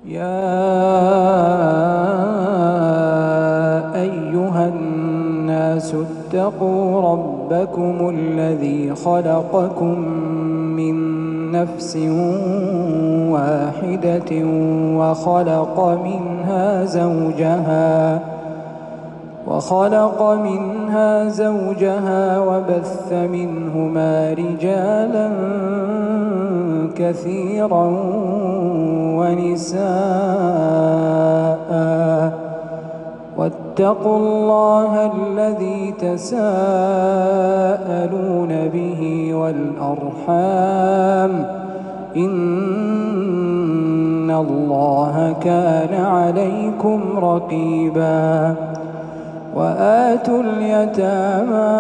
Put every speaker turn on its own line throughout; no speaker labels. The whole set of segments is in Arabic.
يا أيها الناس اتقوا ربكم الذي خلقكم من نفس واحدة وخلق منها زوجها وبث منهما رجالا كثيرا ونساء، واتقوا الله الذي تساءلون به والأرحام، إن الله كان عليكم رقيبا. وآتوا اليتامى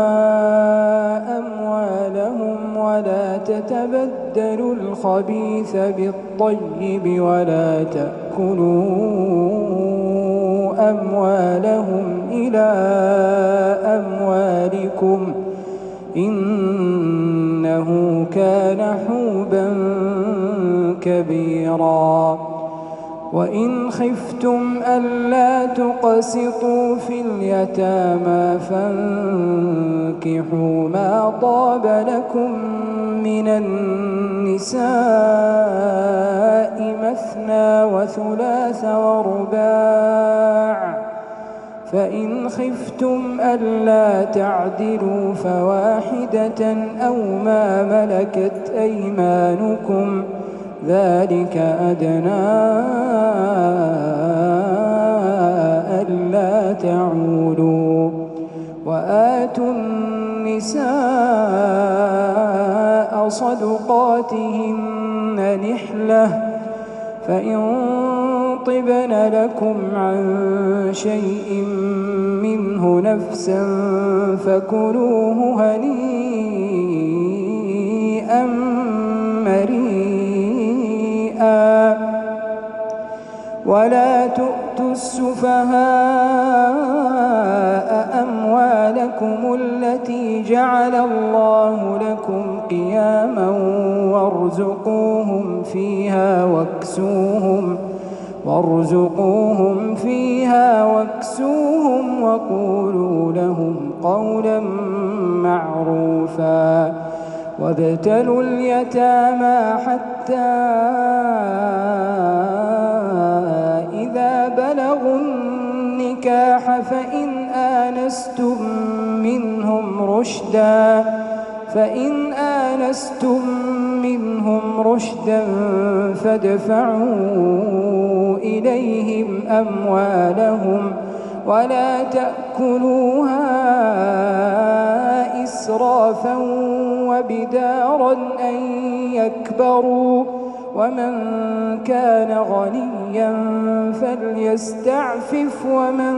أموالهم ولا تتبدلوا الخبيث بالطيب ولا تأكلوا أموالهم إلى أموالكم إنه كان حوبا كبيرا. وإن خفتم ألا تقسطوا في اليتامى فانكحوا ما طاب لكم من النساء مثنى وثلاث ورباع، فإن خفتم ألا تعدلوا فواحدة أو ما ملكت أيمانكم ذلك أدنى ألا تعولوا. وآتوا النساء صدقاتهن نحلة، فإن طبن لكم عن شيء منه نفسا فكلوه هنيئا مريئا. ولا تؤتوا السفهاء أموالكم التي جعل الله لكم قياما وارزقوهم فيها واكسوهم وقولوا لهم قولا معروفا. وابتلوا اليتامى حتى إذا بلغوا النكاح فإن آنستم منهم رشدا فادفعوا إليهم أموالهم ولا تأكلوها إسرافا وبدارا أن يكبروا، ومن كان غنيا فليستعفف ومن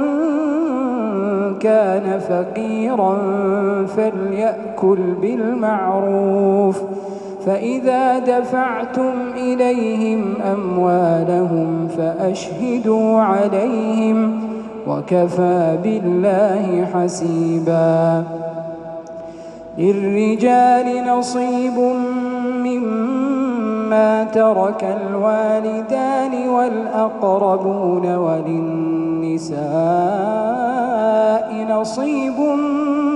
كان فقيرا فليأكل بالمعروف. فإذا دفعتم إليهم أموالهم فأشهدوا عليهم وكفى بالله حسيبا. للرجال نصيب مما ترك الوالدان والأقربون وللنساء نصيب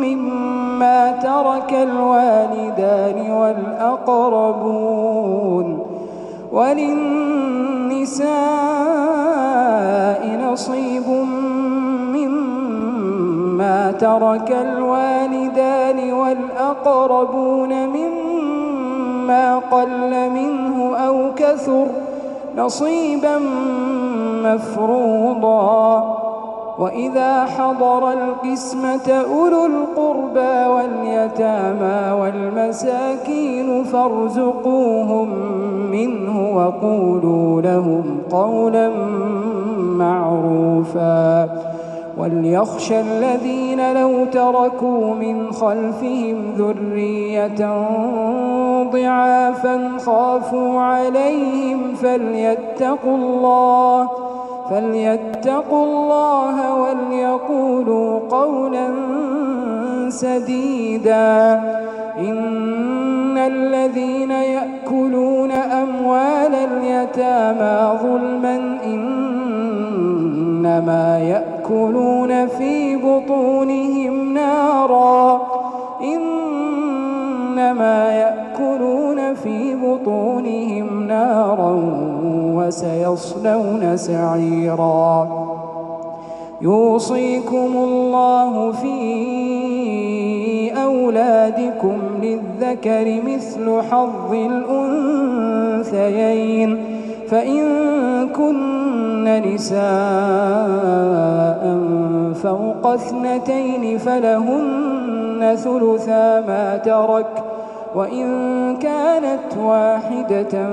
مما ترك الوالدان والأقربون نصيب مما ترك الوالدان والأقربون مما قل منه أو كثر نصيبا مفروضا. وإذا حضر القسمة أولو القربى واليتامى والمساكين فارزقوهم منه وقولوا لهم قولا معروفا. وليخشى الذين لو تركوا من خلفهم ذرية ضعافا خافوا عليهم فليتقوا الله وليقولوا قولا سديدا. إن الذين يأكلون أموال اليتامى ظلما إنما يأكلون في بطونهم نارا وسيصلون سعيرا يوصيكم الله في أولادكم للذكر مثل حظ الأنثيين فإن كن نساء فوق 2 فلهن ثلثا ما ترك وإن كانت واحدة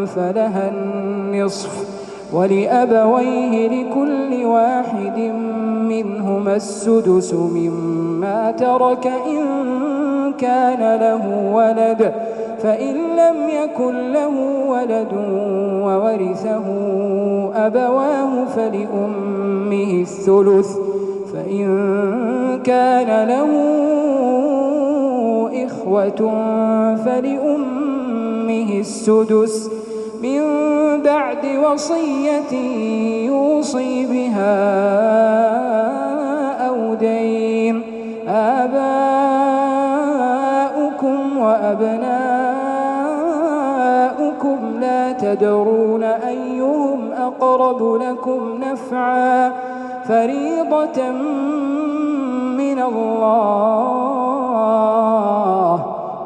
فلها النصف ولأبويه لكل واحد منهما السدس مما ترك إن كان له ولد فإن لم يكن له ولد وورثه أبواه فلأمه الثلث فإن كان له إخوة فلأمه السدس من بعد وصية يوصي بها أو دين آباؤكم وأبناؤكم لا تدرون أيهم أقرب لكم نفعا فريضة من الله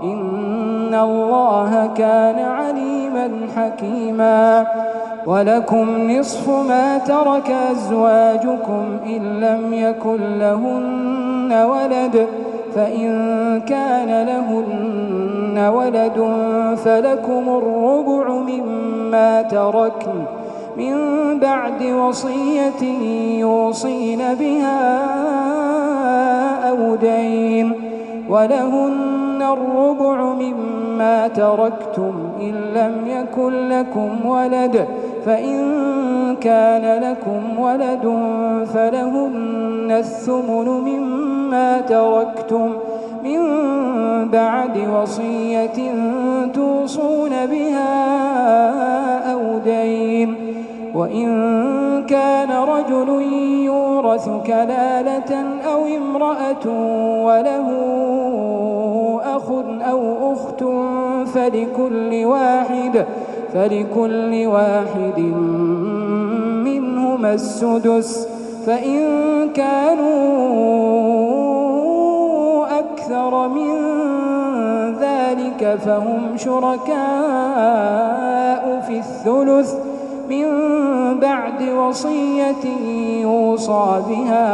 إن الله كان عليما حكيما ولكم نصف ما ترك أزواجكم إن لم يكن لهن ولد فإن كان لهن ولد فلكم الربع مما تركن من بعد وصية يوصين بها أو دين ولهن الربع مما تركتم إن لم يكن لكم ولد فإن كان لكم ولد فلهن الثمن مما تركتم من بعد وصية توصون بها أو دين وإن كان رجل يورث كلالة أو امرأة وله أخ أو أخت فلكل واحد منهما السدس فإن كانوا أكثر من ذلك فهم شركاء في الثلث من بعد وصية يوصى بها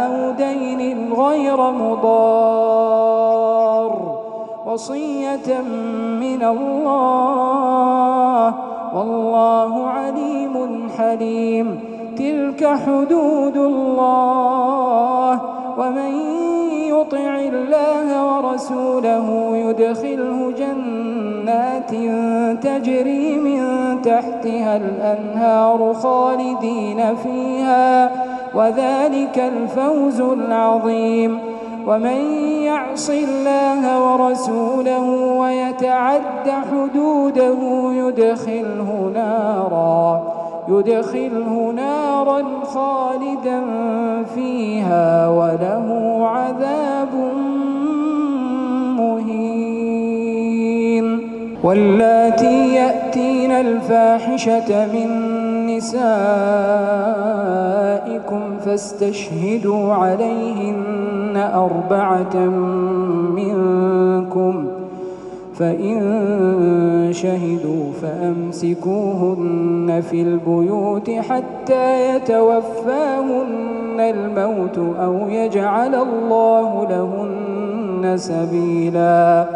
أو دين غير مضار وصية من الله والله عليم حليم تلك حدود الله ومن يطع الله ورسوله يدخله جنات تجري من تحتها الأنهار خالدين فيها وذلك الفوز العظيم ومن يعص الله ورسوله ويتعد حدوده يدخله نارا خالدا فيها وله عذاب مهين واللاتي يأتين الفاحشة من نسائكم فاستشهدوا عليهن 4 منكم فإن شهدوا فأمسكوهن في البيوت حتى يتوفاهن الموت أو يجعل الله لهن سبيلا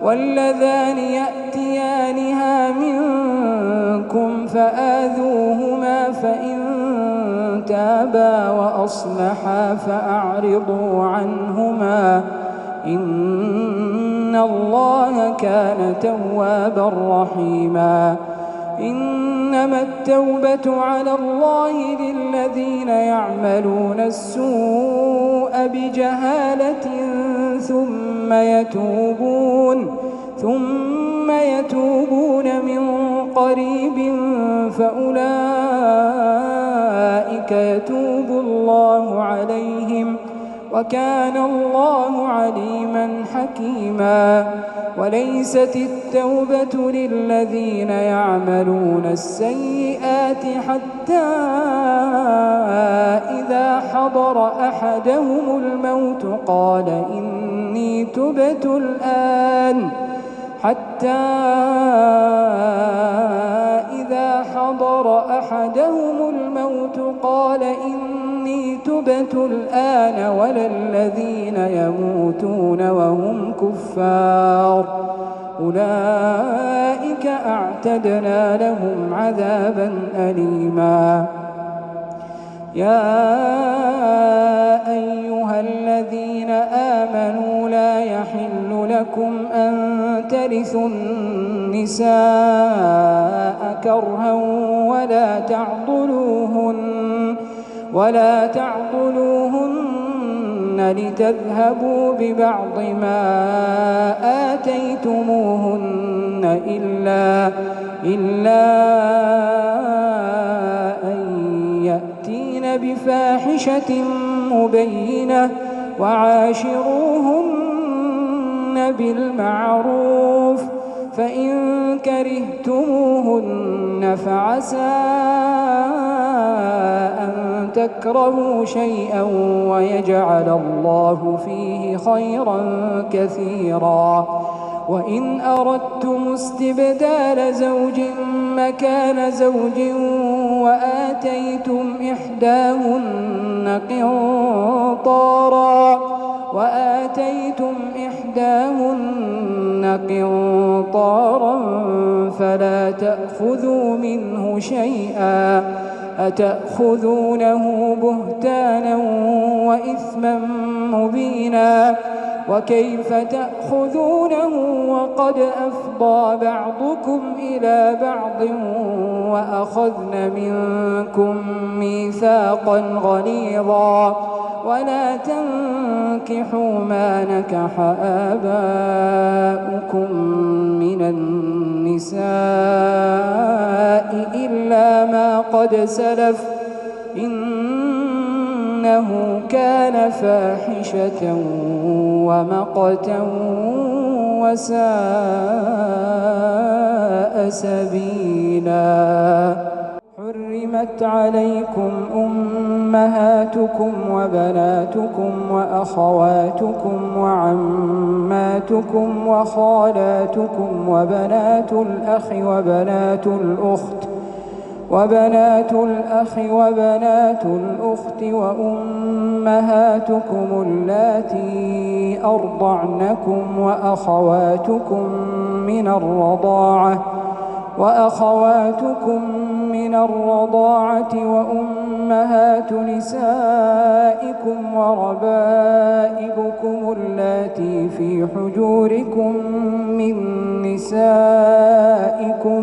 واللذان يأتيانها منكم فآذوهما فإن تابا وأصلحا فأعرضوا عنهما إن الله كان توابا رحيما إنما التوبة على الله للذين يعملون السوء بجهالة ثم يتوبون من قريب فأولئك أولئك يتوب الله عليهم وكان الله عليما حكيما. وليست التوبة للذين يعملون السيئات حتى إذا حضر أحدهم الموت قال إني تبت الآن حتى إذا حضر أحدهم الموت قال إني تبت الآن ولا الذين يموتون وهم كفار أولئك أعتدنا لهم عذابا أليما. يا أيها الذين آمنوا لا يحل لكم أن ترثوا النساء كرها ولا تعضلوهن لتذهبوا ببعض ما آتيتموهن إلا أن يأتين بفاحشة مبينة وعاشروهن بالمعروف فإن كرهتموهن فعسى أن تكرهوا شيئا ويجعل الله فيه خيرا كثيرا. وإن أردتم استبدال زوج مكان زوج وآتيتم إحداهن قنطارا فلا تأخذوا منه شيئا أتأخذونه بهتانا وإثما مبينا. وكيف تأخذونه وقد أفضى بعضكم إلى بعض وأخذن منكم ميثاقا غليظا. ولا تنكحوا ما نكح آباؤكم من النساء إلا ما قد سلف إنه كان فاحشة ومقتا وساء سبيلا. حرمت عليكم أمهاتكم وبناتكم وأخواتكم وعماتكم وخالاتكم وبنات الأخ وبنات الأخت وأمهاتكم اللاتي أرضعنكم وأخواتكم من الرضاعة وأمهات نسائكم وربائبكم اللاتي في حجوركم من نسائكم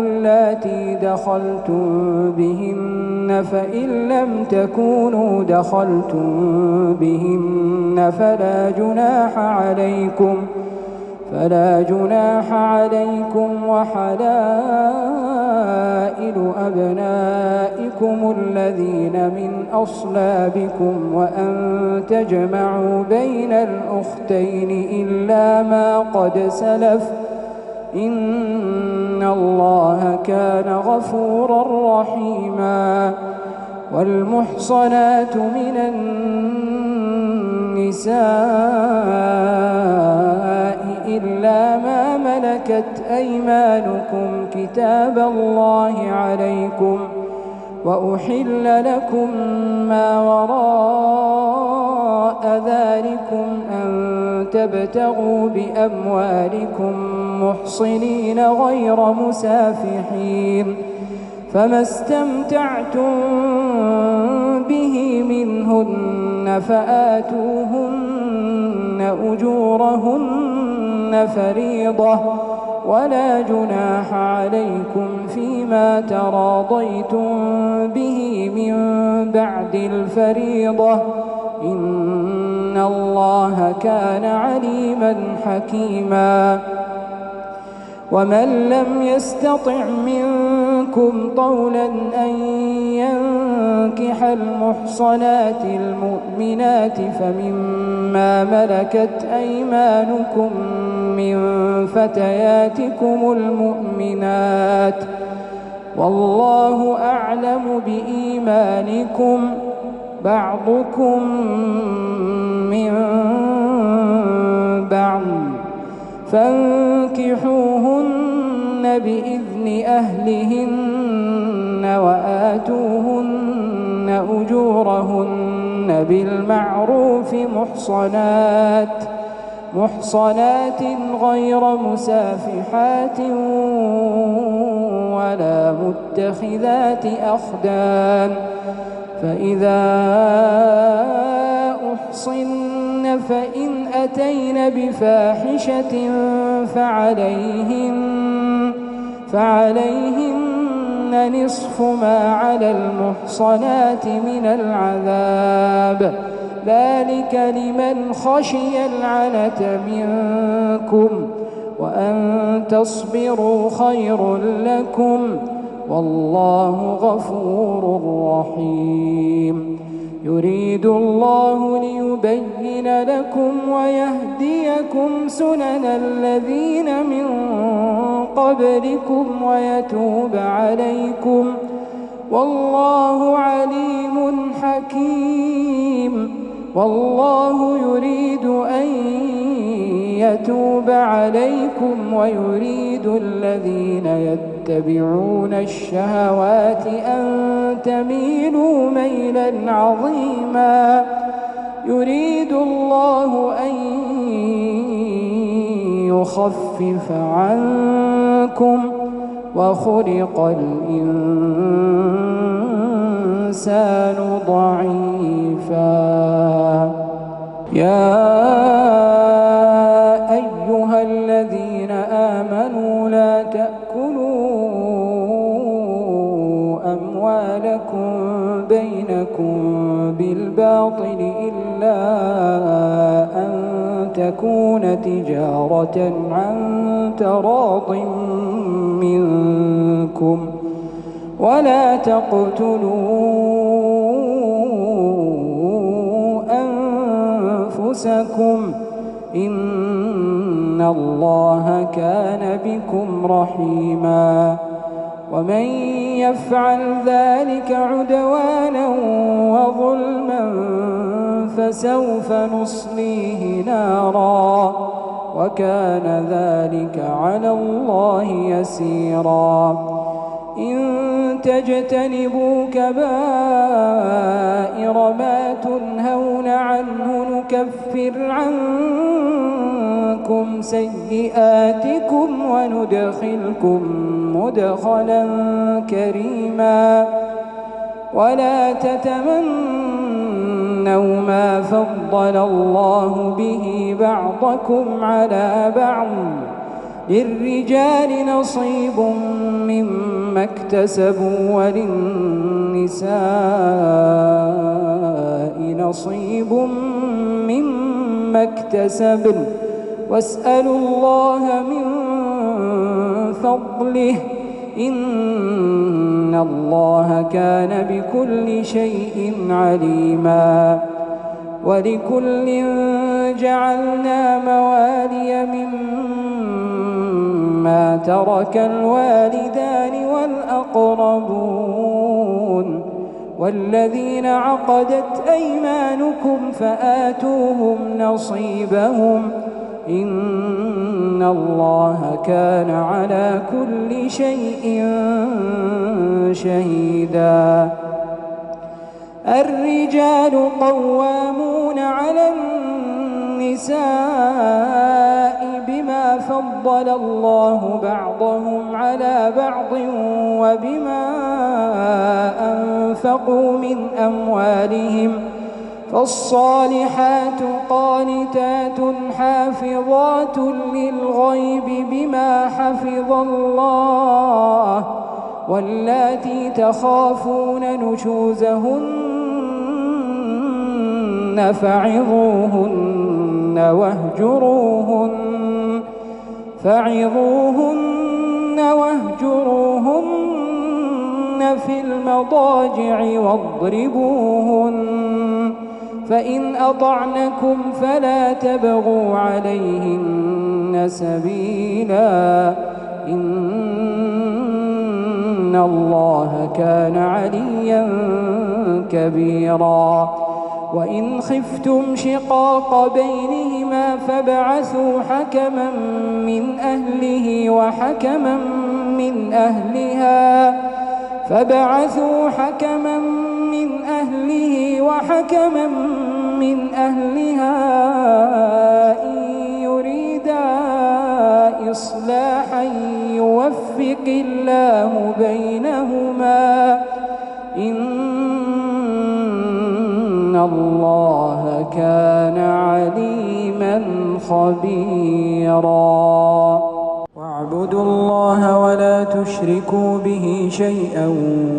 اللاتي دخلتم بهن فإن لم تكونوا دخلتم بهن فلا جناح عليكم وحلائل أبنائكم الذين من أصلابكم وأن تجمعوا بين الأختين إلا ما قد سلف إن الله كان غفورا رحيما. والمحصنات من النساء إلا ما ملكت أيمانكم كتاب الله عليكم وأحل لكم ما وراء ذلكم أن تبتغوا بأموالكم محصنين غير مسافحين فما استمتعتم به منهن فآتوهن أجورهن فريضة ولا جناح عليكم فيما تراضيتم به من بعد الفريضة إن الله كان عليما حكيما. ومن لم يستطع منكم طولا أن ينكح المحصنات المؤمنات فمما ملكت أيمانكم من فتياتكم المؤمنات والله أعلم بإيمانكم بعضكم من بعض فانكحوهن بإذن أهلهن وآتوهن أجورهن بالمعروف محصنات غير مسافحات ولا متخذات أخدان فإذا أحصن فإن أتين بفاحشة فعليهن نصف ما على المحصنات من العذاب ذلك لمن خشي العنة منكم وأن تصبروا خير لكم والله غفور رحيم يريد الله ليبين لكم ويهديكم سنن الذين من قبلكم ويتوب عليكم والله عليم حكيم والله يريد أن يتوب عليكم ويريد الذين يتبعون الشهوات أن تميلوا ميلا عظيما يريد الله أن يخفف عنكم وخلق الإنسان ضعيفا يا أيها الذين آمنوا لا تأكلوا أموالكم بينكم بالباطل إلا أن تكون تجارة عن تراض منكم ولا تقتلوا أنفسكم إن الله كان بكم رحيما ومن يفعل ذلك عدوانا وظلما فسوف نصليه نارا وكان ذلك على الله يسيرا إن تجتنبوا كبائر ما تنهون عنه نكفر عنكم سيئاتكم وندخلكم مدخلا كريما ولا تتمنوا ما فضل الله به بعضكم على بعض للرجال نصيب مما اكتسبوا وللنساء نصيب مما اكتسبن واسألوا الله من فضله إن الله كان بكل شيء عليما ولكل جعلنا موالي مما ترك الوالدان والأقربون والذين عقدت أيمانكم فآتوهم نصيبهم إن الله كان على كل شيء شهيدا الرجال قوامون على النساء بما فضل الله بعضهم على بعض وبما أنفقوا من أموالهم فالصالحات قانتات حافظات للغيب بما حفظ الله واللاتي تخافون نشوزهن فعظوهن واهجروهن في المضاجع واضربوهن، فإن أطعنكم فلا تبغوا عليهن سبيلا، إن الله كان عليا كبيرا. وإن خفتم شقاق بينهما فابعثوا حكما من أهله وحكما من أهلها إن يريدا إصلاحا يوفق الله بينهما، إن الله كان عليما خبيرا. واعبدوا الله ولا تشركوا به شيئا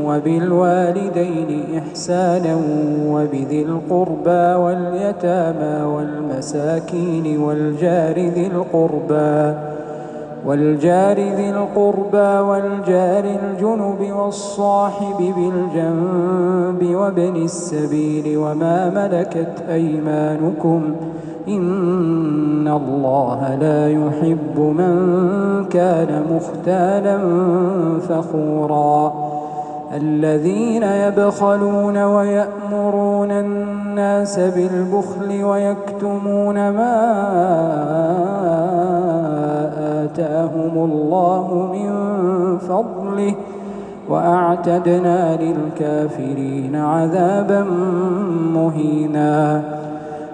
وبالوالدين إحسانا وبذي القربى واليتامى والمساكين والجار ذي القربى والجار الجنب والصاحب بالجنب وابن السبيل وما ملكت أيمانكم، إن الله لا يحب من كان مختالا فخورا. الذين يبخلون ويأمرون الناس بالبخل ويكتمون ما آتاهم الله من فضله، وأعتدنا للكافرين عذابا مهينا.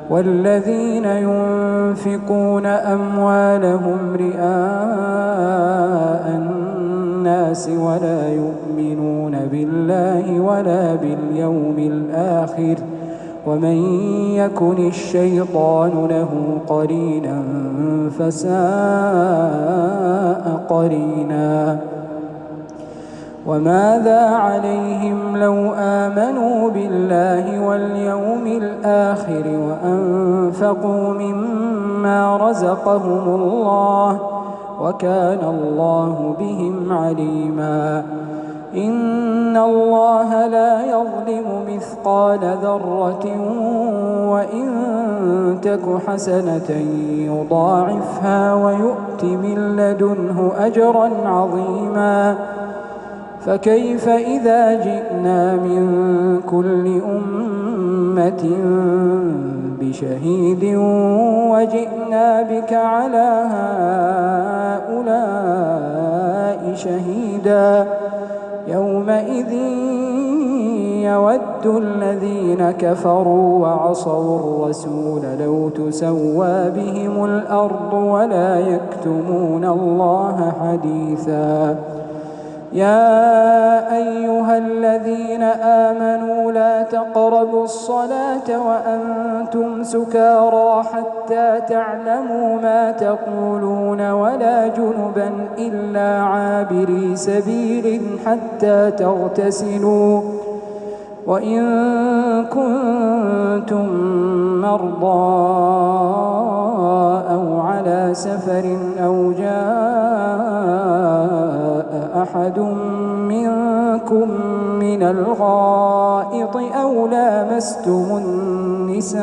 والذين ينفقون أموالهم رئاء الناس ولا يؤمنون بالله ولا باليوم الآخر، ومن يكن الشيطان له قرينا فساء قرينا. وماذا عليهم لو آمنوا بالله واليوم الآخر وأنفقوا مما رزقهم الله، وكان الله بهم عليما. إن الله لا يظلم مثقال ذرة وإن تك حسنة يضاعفها ويؤت من لدنه أجرا عظيما. فكيف إذا جئنا من كل أمة بشهيد وجئنا بك على هؤلاء شهيدا، يومئذ يود الذين كفروا وعصوا الرسول لو تسوى بهم الأرض ولا يكتمون الله حديثا. يا أيها الذين آمنوا لا تقربوا الصلاة وأنتم سكارى حتى تعلموا ما تقولون ولا جنبا إلا عابري سبيل حتى تغتسلوا، وإن كنتم مرضى أو على سفر أو جاء أحد منكم من الغائط أو لامستم النساء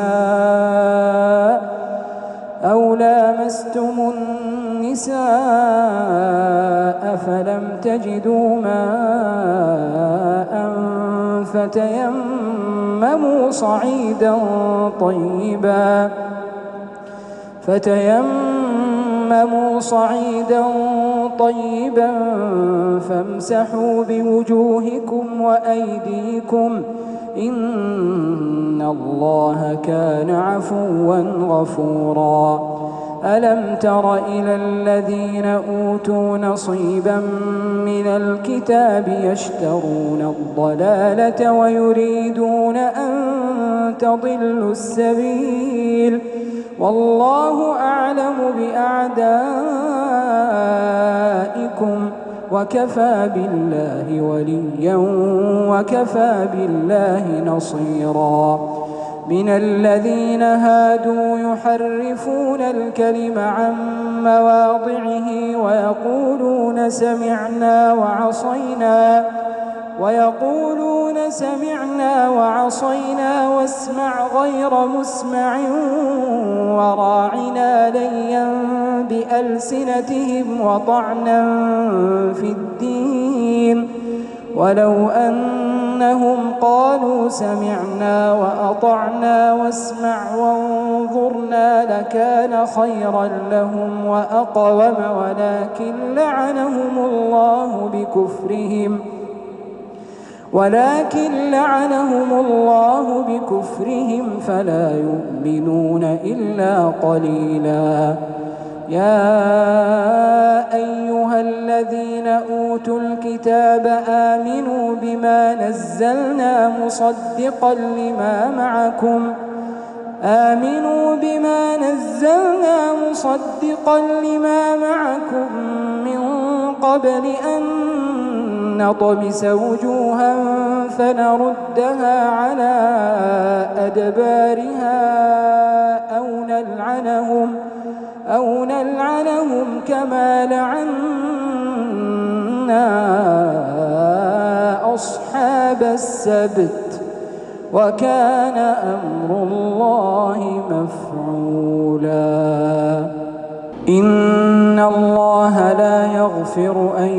فلم تجدوا ماء فتيمموا صعيدا طيبا فامسحوا بوجوهكم وأيديكم، إن الله كان عفوا غفورا. ألم تر إلى الذين أوتوا نصيبا من الكتاب يشترون الضلالة ويريدون أن تضلوا السبيل، والله أعلم بأعدائكم وكفى بالله وليا وكفى بالله نصيرا. من الذين هادوا يحرفون الكلم عن مواضعه ويقولون سمعنا وعصينا واسمع غير مسمع وراعنا ليا بألسنتهم وطعنا في الدين ولو أنهم قالوا سمعنا وأطعنا واسمع وانظرنا لكان خيرا لهم وأقوم ولكن لعنهم الله بكفرهم فلا يؤمنون إلا قليلا. يا أيها الذين أوتوا الكتاب آمنوا بما نزلنا مصدقا لما معكم من قبل أن نطمس وجوها فنردها على أدبارها أو نلعنهم كما لعنا أصحاب السبت وكان أمر الله مفعولا. إن الله لا يغفر أن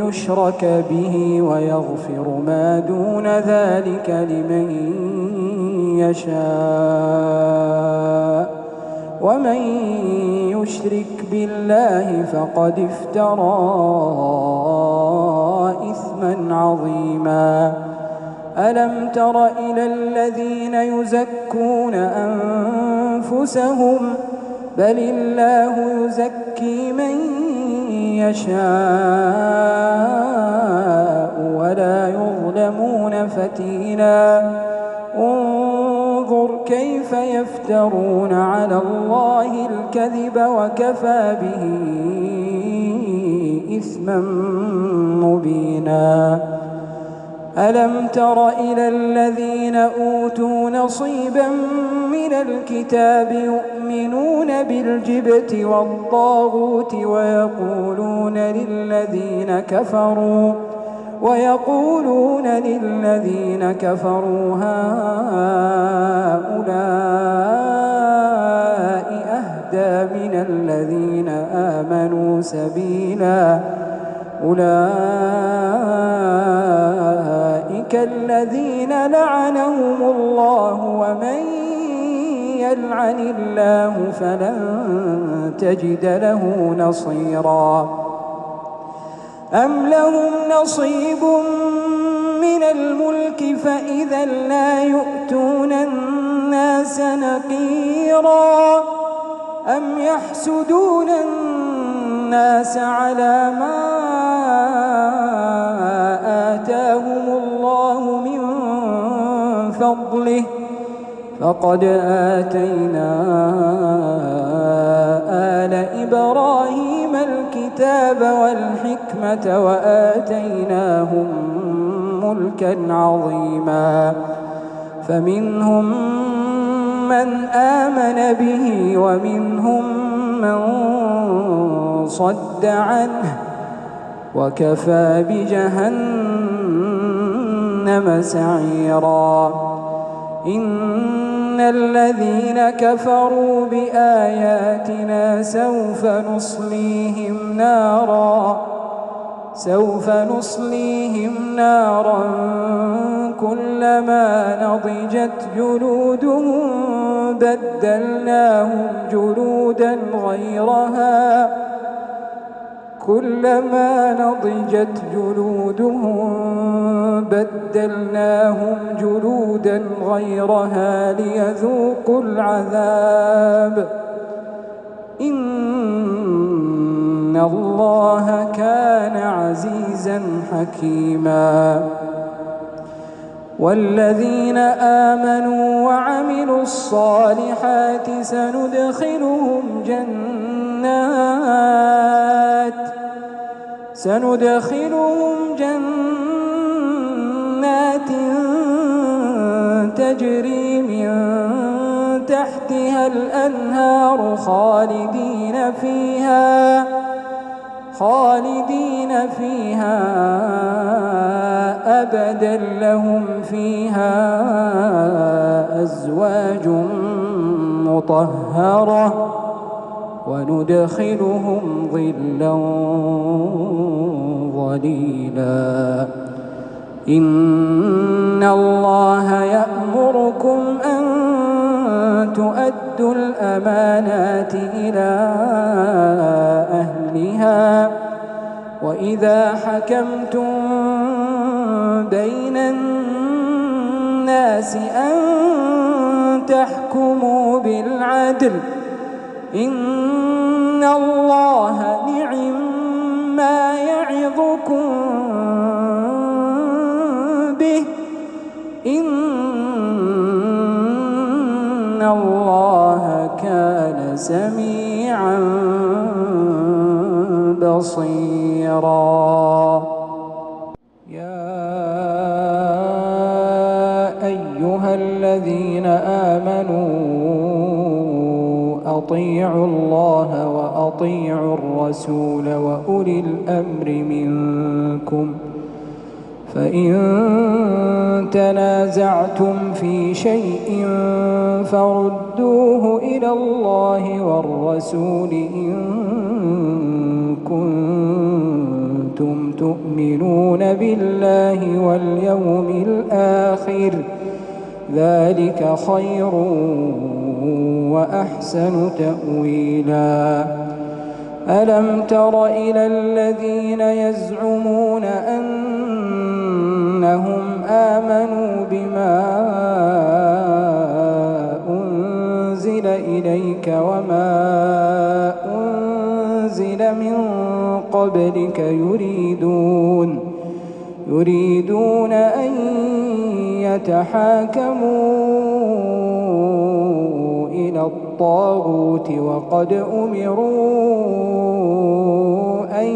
يشرك به ويغفر ما دون ذلك لمن يشاء ومن يشرك بالله فقد افترى إثما عظيما. ألم تر إلى الذين يزكون أنفسهم بل الله يزكي من يشاء ولا يظلمون فتيلا. انظر كيف يفترون على الله الكذب وكفى به إثما مبينا. ألم تر إلى الذين أوتوا نصيبا من الكتاب يؤمنون بالجبت والطاغوت ويقولون للذين كفروا هؤلاء أهدى من الذين آمنوا سبيلا. أولئك الذين لعنهم الله ومن يلعن الله فلن تجد له نصيرا. أم لهم نصيب من الملك فإذا لا يؤتون الناس نقيرا. أم يحسدون الناس على ما آتاهم الله من فضله فقد آتينا آل إبراهيم الكتاب والحكمة وآتيناهم ملكا عظيما. فمنهم من آمن به ومنهم من صد عنه وكفى بجهنم سعيرا. إن الذين كفروا بآياتنا سوف نصليهم نارا كلما نضجت جلودهم بدلناهم جلودا غيرها ليذوقوا العذاب. إن الله كان عزيزا حكيما. والذين آمنوا وعملوا الصالحات سندخلهم جنات تجري من فيها الأنهار خالدين فيها أبدا لهم فيها أزواج مطهرة وندخلهم ظلا ظليلا إن الله يأمركم أن تؤدوا الأمانات إلى أهلها وإذا حكمتم بين الناس أن تحكموا بالعدل إن الله نعما يعظكم به إن الله كان سميعا بصيرا يا أيها الذين آمنوا أطيعوا الله وأطيعوا الرسول وأولي الأمر منكم فإن تنازعتم في شيء فردوه إلى الله والرسول إن كنتم تؤمنون بالله واليوم الآخر ذلك خير وأحسن تأويلا ألم تر إلى الذين يزعمون أنهم آمنوا بما أنزل إليك وما أنزل من قبلك يريدون أن يتحاكموا إلى الطاغوت وقد أمروا أن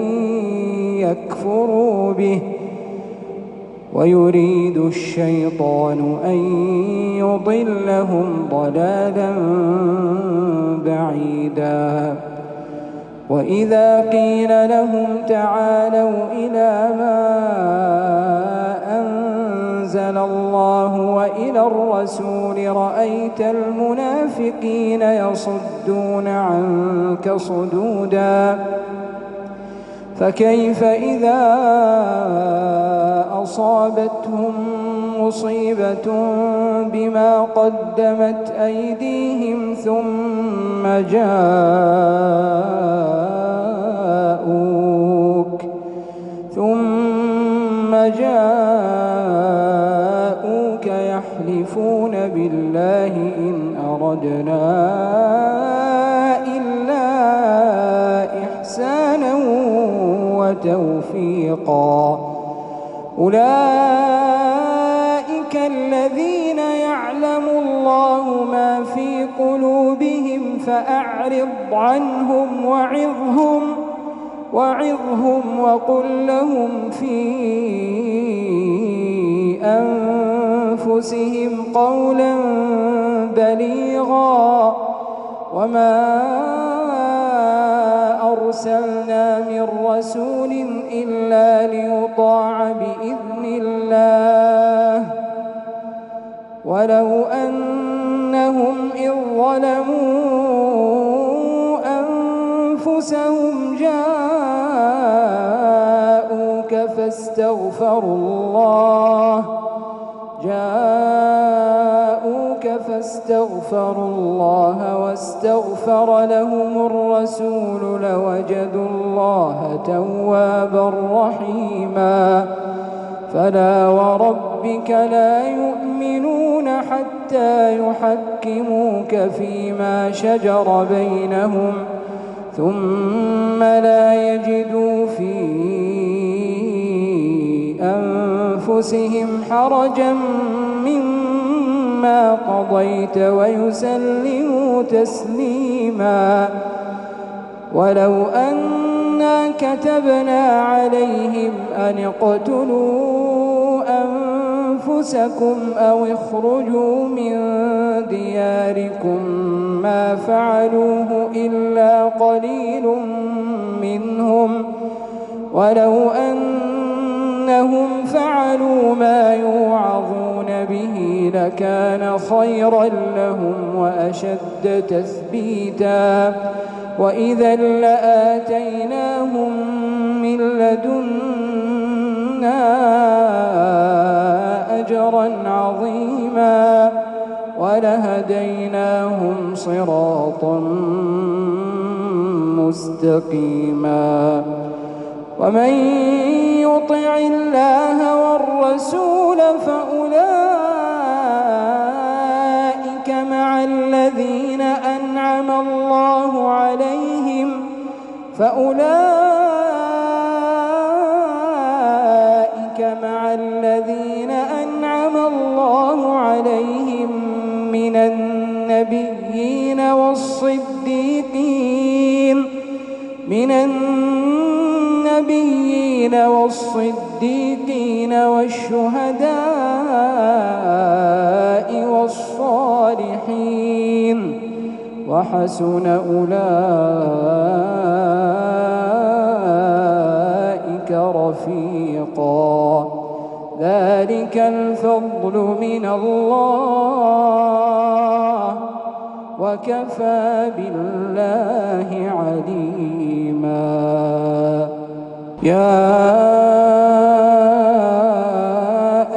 يكفروا به ويريد الشيطان أن يضلهم ضلالا بعيدا وإذا قيل لهم تعالوا إلى ما أنزل الله وإلى الرسول رأيت المنافقين يصدون عنك صدودا فكيف إذا أصابتهم مصيبة بما قدمت أيديهم ثم جاءوك يحلفون بالله إن أردنا إلا إحسانا وتوفيقا أولئك الذين يعلم الله ما في قلوبهم فأعرض عنهم وعظهم وقل لهم في أنفسهم قولا بليغا وما أرسلنا من رسول إلا ليطاع بإذن الله ولو أنهم إذ ظلموا أنفسهم جاءوك فاستغفروا الله واستغفر لهم الرسول لوجدوا الله توابا رحيما فلا وربك لا يؤمنون حتى يحكموك فيما شجر بينهم ثم لا يجدوا في أنفسهم حرجا مما قضيت ويسلموا تسليما ولو أنا كتبنا عليهم أن اقتلوا أنفسكم أو اخرجوا من دياركم ما فعلوه إلا قليل منهم ولو أنهم فعلوا ما يوعظون به لكان خيرا لهم وأشد تثبيتا وإذا لآتيناهم من لدنا أجرا عظيما ولهديناهم صراطا مستقيما ومن يطع الله والرسول فأولئك مع الذين أنعم الله عليهم من النبيين والصديقين والشهداء والصالحين وحسن أولئك رفيقا ذلك الفضل من الله وكفى بالله عليما يا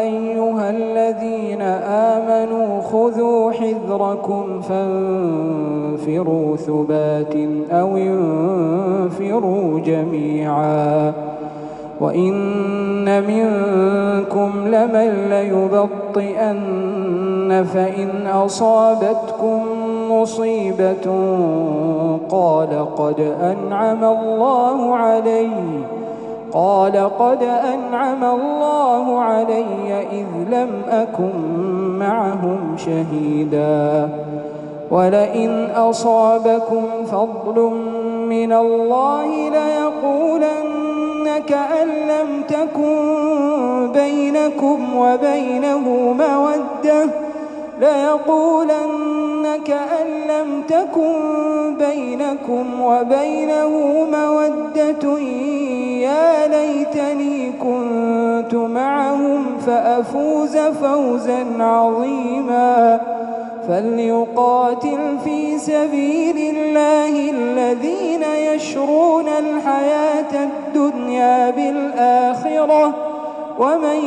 أيها الذين آمنوا خذوا حذركم فانفروا ثبات أو انفروا جميعا وإن منكم لمن ليبطئن فإن أصابتكم مصيبة قال قد أنعم الله علي إذ لم أكن معهم شهيدا ولئن أصابكم فضل من الله ليقولن كأن لم تكن بينكم وبينه مودة يا ليتني كنت معهم فأفوز فوزا عظيما فليقاتل في سبيل الله الذين يشرون الحياة الدنيا بالآخرة ومن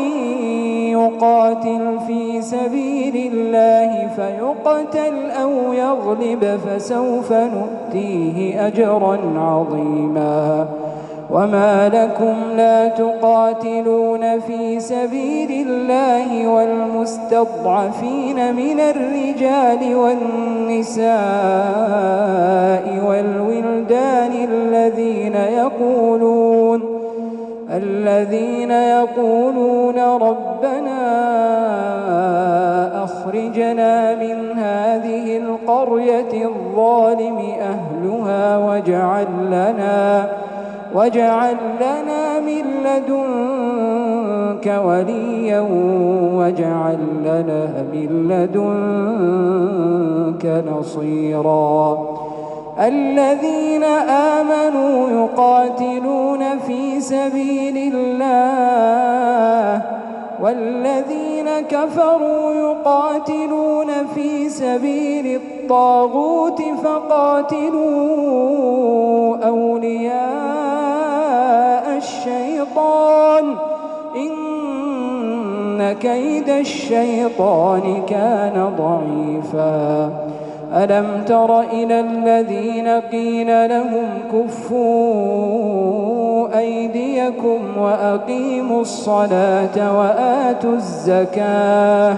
يقاتل في سبيل الله فيقتل أو يغلب فسوف نؤتيه أجرا عظيما وما لكم لا تقاتلون في سبيل الله والمستضعفين من الرجال والنساء والولدان الذين يقولون ربنا أخرجنا من هذه القرية الظالم أهلها واجعل لنا من لدنك وليا واجعل لنا من لدنك نصيرا الذين آمنوا يقاتلون في سبيل الله والذين كفروا يقاتلون في سبيل الطاغوت فقاتلوا أولياء الشيطان إن كيد الشيطان كان ضعيفا ألم تر إلى الذين قيل لهم كفوا أيديكم وأقيموا الصلاة وآتوا الزكاة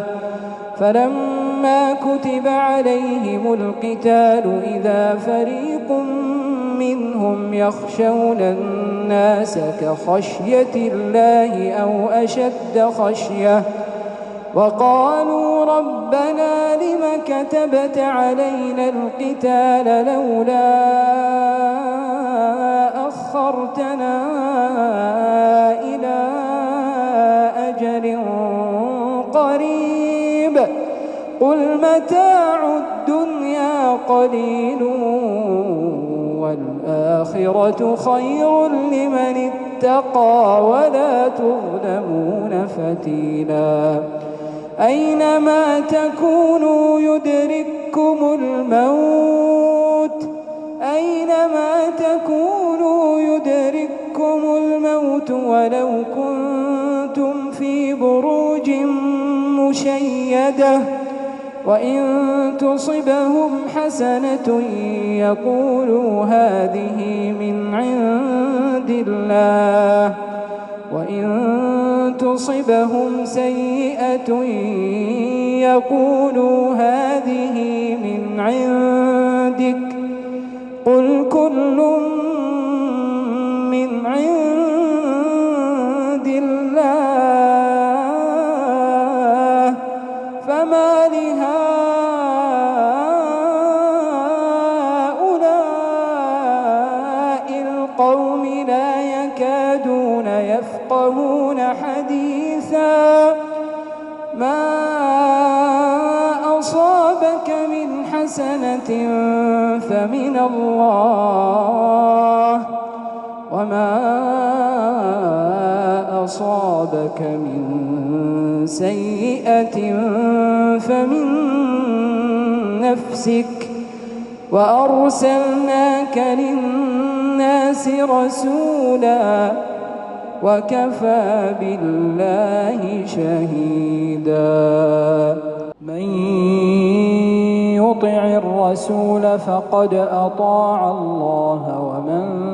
فلما كتب عليهم القتال إذا فريق منهم يخشون الناس كخشية الله أو أشد خشية وقالوا ربنا لم كتبت علينا القتال لولا أخرتنا إلى أجل متاع الدنيا قليل والآخرة خير لمن اتقى ولا تظلمون فتيلا أينما تكونوا يدرككم الموت ولو كنتم في بروج مشيدة وإن تصبهم حسنة يقولوا هذه من عند الله وإن تصبهم سيئة يقولوا هذه من عندك قل كل من عند الله فما لهؤلاء القوم لا يكادون يفقهون حديثا ما أصابك من حسنة فمن الله وما أصابك من سيئة فمن نفسك وأرسلناك للناس رسولا وكفى بالله شهيدا من يطع الرسول فقد أطاع الله ومن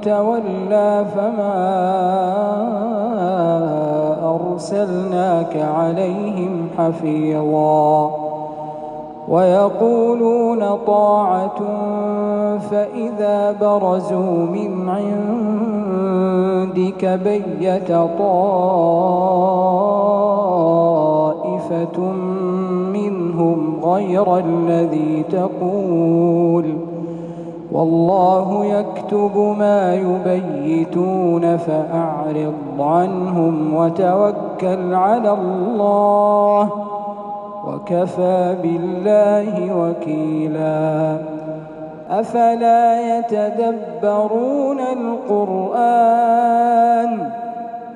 تولى فما أرسلناك عليهم حفيظا ويقولون طاعة فإذا برزوا من عندك بيت طائفة منهم غير الذي تقول والله يكتب ما يبيتون فأعرض عنهم وتوكل على الله وكفى بالله وكيلا أفلا يتدبرون القرآن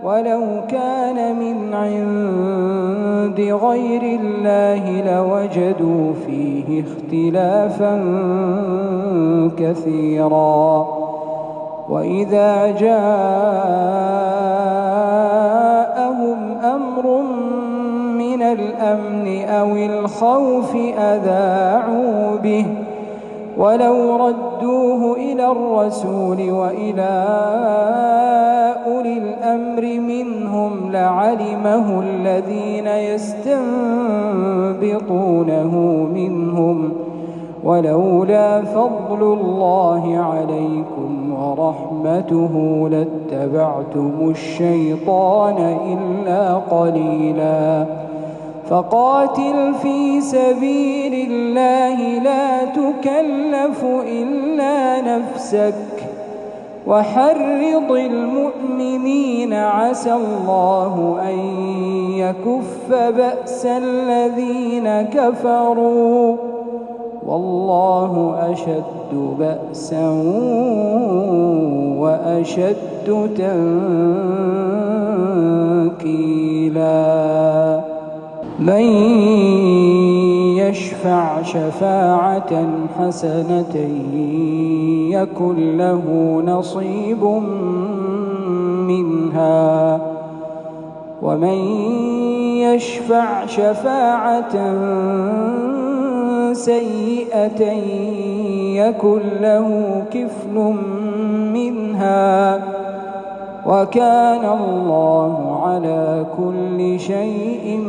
ولو كان من عند غير الله لوجدوا فيه اختلافا كثيرا وإذا جاءهم أمر من الأمن أو الخوف أذاعوا به ولو ردوه إلى الرسول وإلى أولي الأمر منهم لعلمه الذين يستنبطونه منهم ولولا فضل الله عليكم ورحمته لاتبعتم الشيطان إلا قليلا فقاتل في سبيل الله لا تكلف إلا نفسك وحرض المؤمنين عسى الله أن يكف بأس الذين كفروا والله أشد بأسا وأشد تنكيلا من يشفع شفاعة حسنة يكن له نصيب منها ومن يشفع شفاعة سيئة يكن له كفل منها وكان الله على كل شيء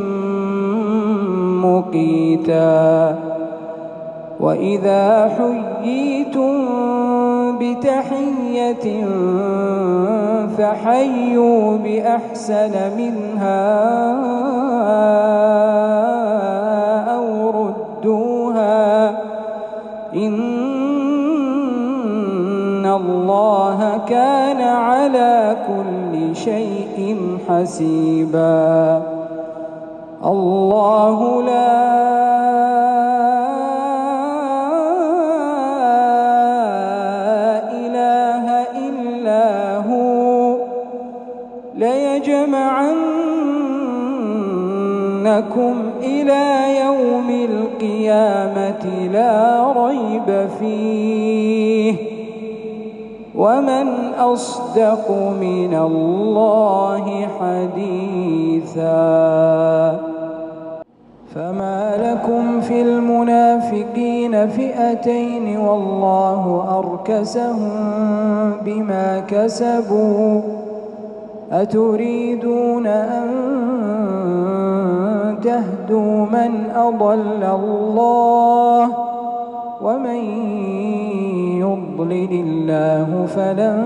مقيتا وإذا حييتم بتحية فحيوا بأحسن منها أو ردوها إن الله كان على كل شيء حسيبا الله لا إله إلا هو ليجمعنكم إلى يوم القيامة لا ريب فيه ومن أصدق من الله حديثا. فما لكم في المنافقين فئتين والله أركسهم بما كسبوا أتريدون أن تهدوا من أضل الله ومن يضلل الله فلن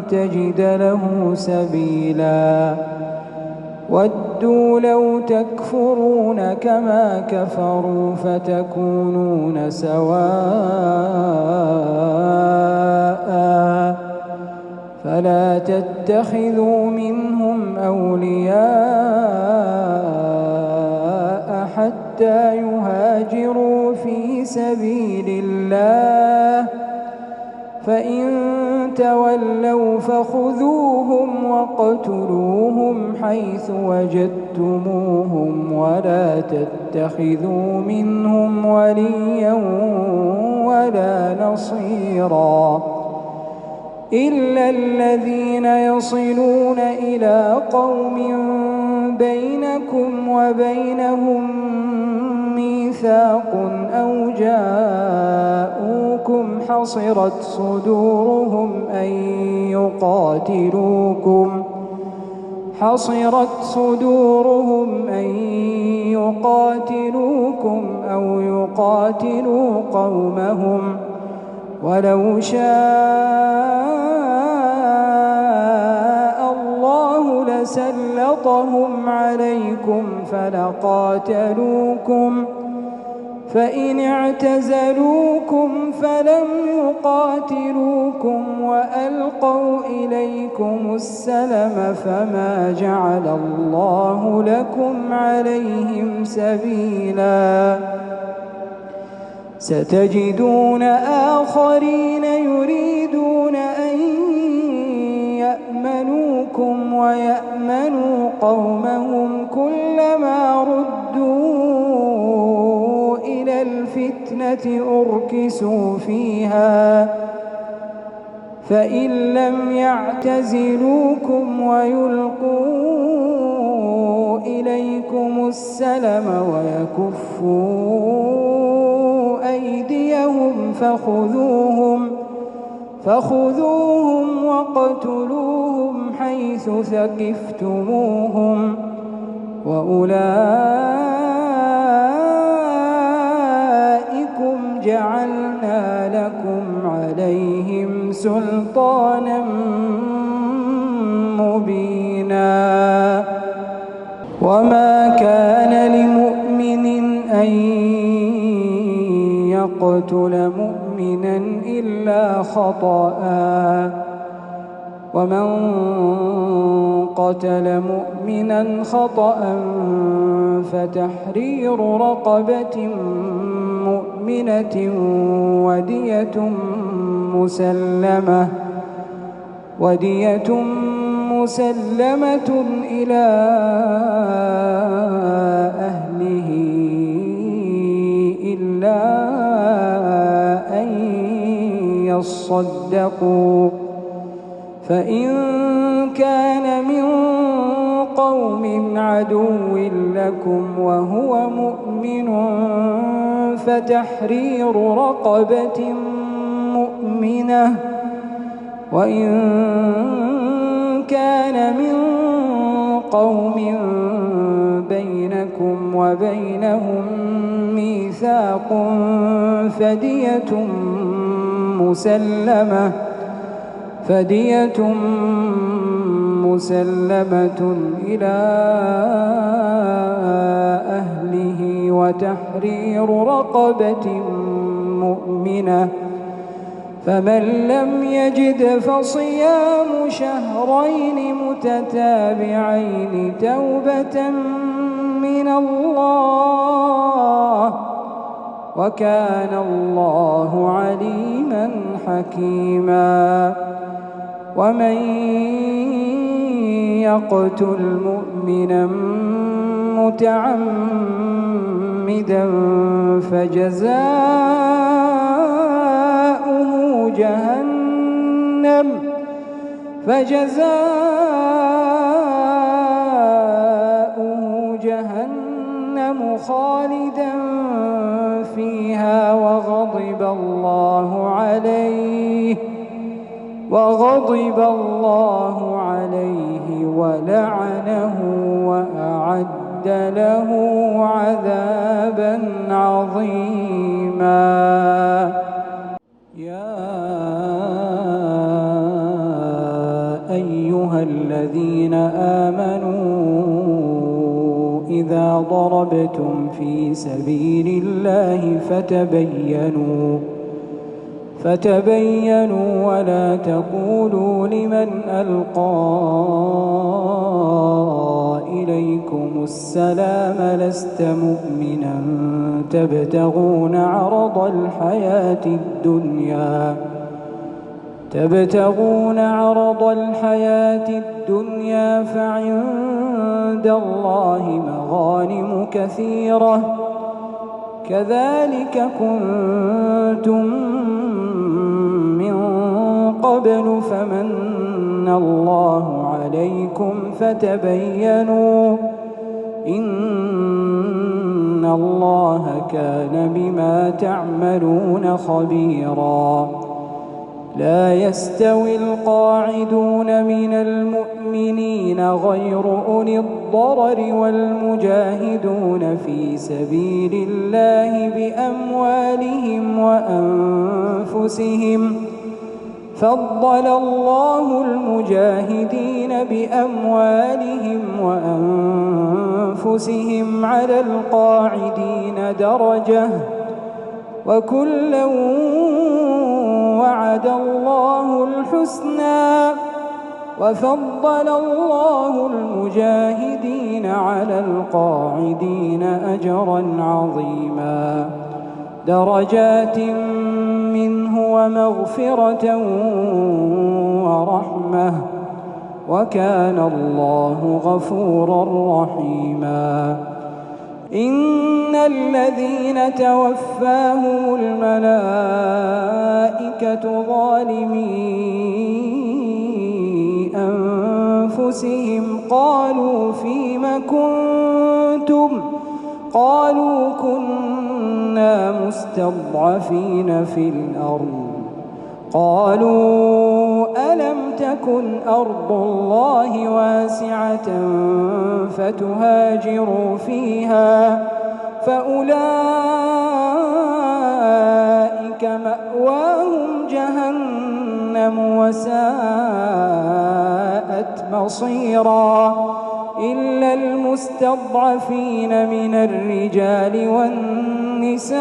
تجد له سبيلا ودوا لو تكفرون كما كفروا فتكونون سواء فلا تتخذوا منهم أولياء حتى يهاجروا في سبيل الله فإن تولوا فخذوهم واقتلوهم حيث وجدتموهم ولا تتخذوا منهم وليا ولا نصيرا إلا الذين يصلون إلى قوم بينكم وبينهم ميثاق أو جاءوكم حصرت صدورهم أن يقاتلوكم أو يقاتلوا قومهم ولو شاء الله لسلطهم عليكم فلقاتلوكم فإن اعتزلوكم فلم يقاتلوكم وألقوا إليكم السلم فما جعل الله لكم عليهم سبيلا ستجدون آخرين يريدون أن يأمنوكم ويأمنوا قومهم كلما ردوا إلى الفتنة أركسوا فيها فإن لم يعتزلوكم ويلقوا إليكم السلم ويكفوا أيديهم فخذوهم واقتلوهم حيث ثقفتموهم وأولئكم جعلنا لكم عليهم سلطانا مبينا وما كان لمؤمن أن يقتل مؤمنا إلا خطأ ومن قتل مؤمنا خطأ فتحرير رقبة مؤمنة ودية مسلمة إلى أهله إلا أن يصدقوا فإن كان من قوم عدو لكم وهو مؤمن فتحرير رقبة مؤمنة وإن كان من قوم بينكم وبينهم ميثاق فدية مسلمة إلى أهله وتحرير رقبة مؤمنة فمن لم يجد فصيام شهرين متتابعين توبة من الله وكان الله عليما حكيما. ومن يقتل مؤمنا متعمدا فجزاؤه جهنم خالدا فيها وغضب الله عليه ولعنه وأعد له عذابا عظيما. يا أيها الذين آمنوا إذا ضربتم في سبيل الله فتبينوا ولا تقولوا لمن ألقى إليكم السلام لست مؤمنا تبتغون عرض الحياة الدنيا فعند الله مغانم كثيرة كذلك كنتم من قبل فمن الله عليكم فتبينوا إن الله كان بما تعملون خبيرا. لا يستوي القاعدون من المؤمنين غير أولي الضرر والمجاهدون في سبيل الله بأموالهم وأنفسهم فضل الله المجاهدين بأموالهم وأنفسهم على القاعدين درجة وكلا وعد الله الحسنى وفضل الله المجاهدين على القاعدين أجرا عظيما درجات منه ومغفرة ورحمة وكان الله غفورا رحيما. إن الذين توفاهم الملائكة ظالمي أنفسهم قالوا فيم كنتم قالوا كنا مستضعفين في الأرض قالوا ألم تكن أرض الله واسعة فتهاجروا فيها فأولئك مأواهم جهنم وساءت مصيرا إلا المستضعفين من الرجال والنساء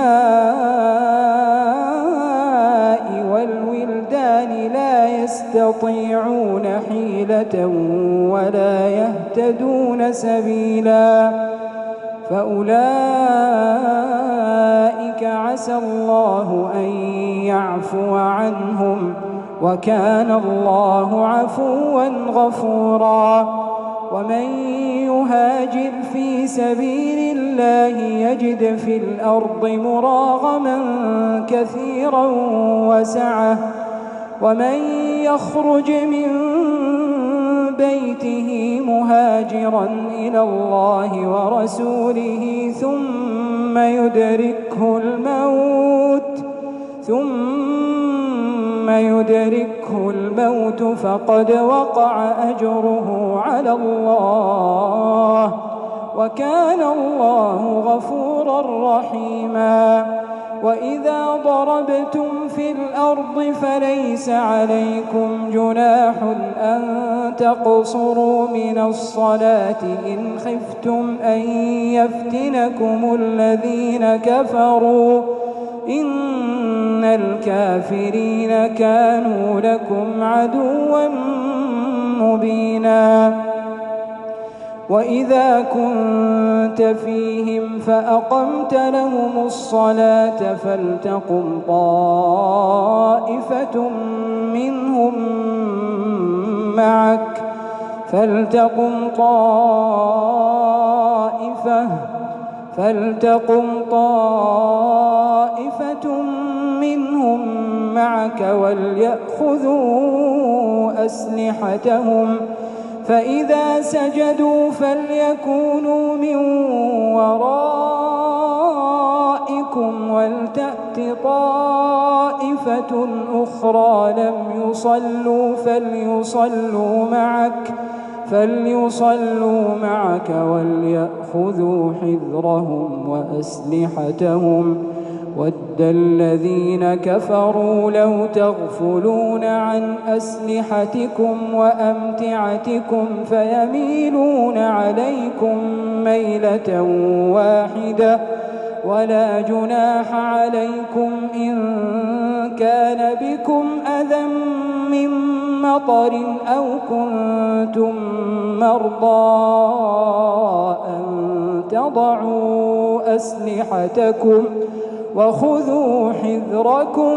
والولدان لا يستطيعون حيلة ولا يهتدون سبيلا فأولئك عسى الله أن يعفو عنهم وكان الله عفوا غفورا. ومن يهاجر في سبيل الله يجد في الأرض مراغما كثيرا وسعة ومن يخرج من بيته مهاجرا إلى الله ورسوله ثم يدركه الموت فقد وقع أجره على الله وكان الله غفورا رحيما. وإذا ضربتم في الأرض فليس عليكم جناح أن تقصروا من الصلاة إن خفتم أن يفتنكم الذين كفروا إن الكافرين كانوا لكم عدوا مبينا وإذا كنت فيهم فأقمت لهم الصلاة فلتقم طائفة منهم معك وليأخذوا أسلحتهم فإذا سجدوا فليكونوا من ورائكم ولتأت طائفة أخرى لم يصلوا فليصلوا معك وليأخذوا حذرهم وأسلحتهم ود الذين كفروا لو تغفلون عن أسلحتكم وأمتعتكم فيميلون عليكم ميلة واحدة ولا جناح عليكم إن كان بكم أذى من مطر أو كنتم مرضى أن تضعوا أسلحتكم وخذوا حذركم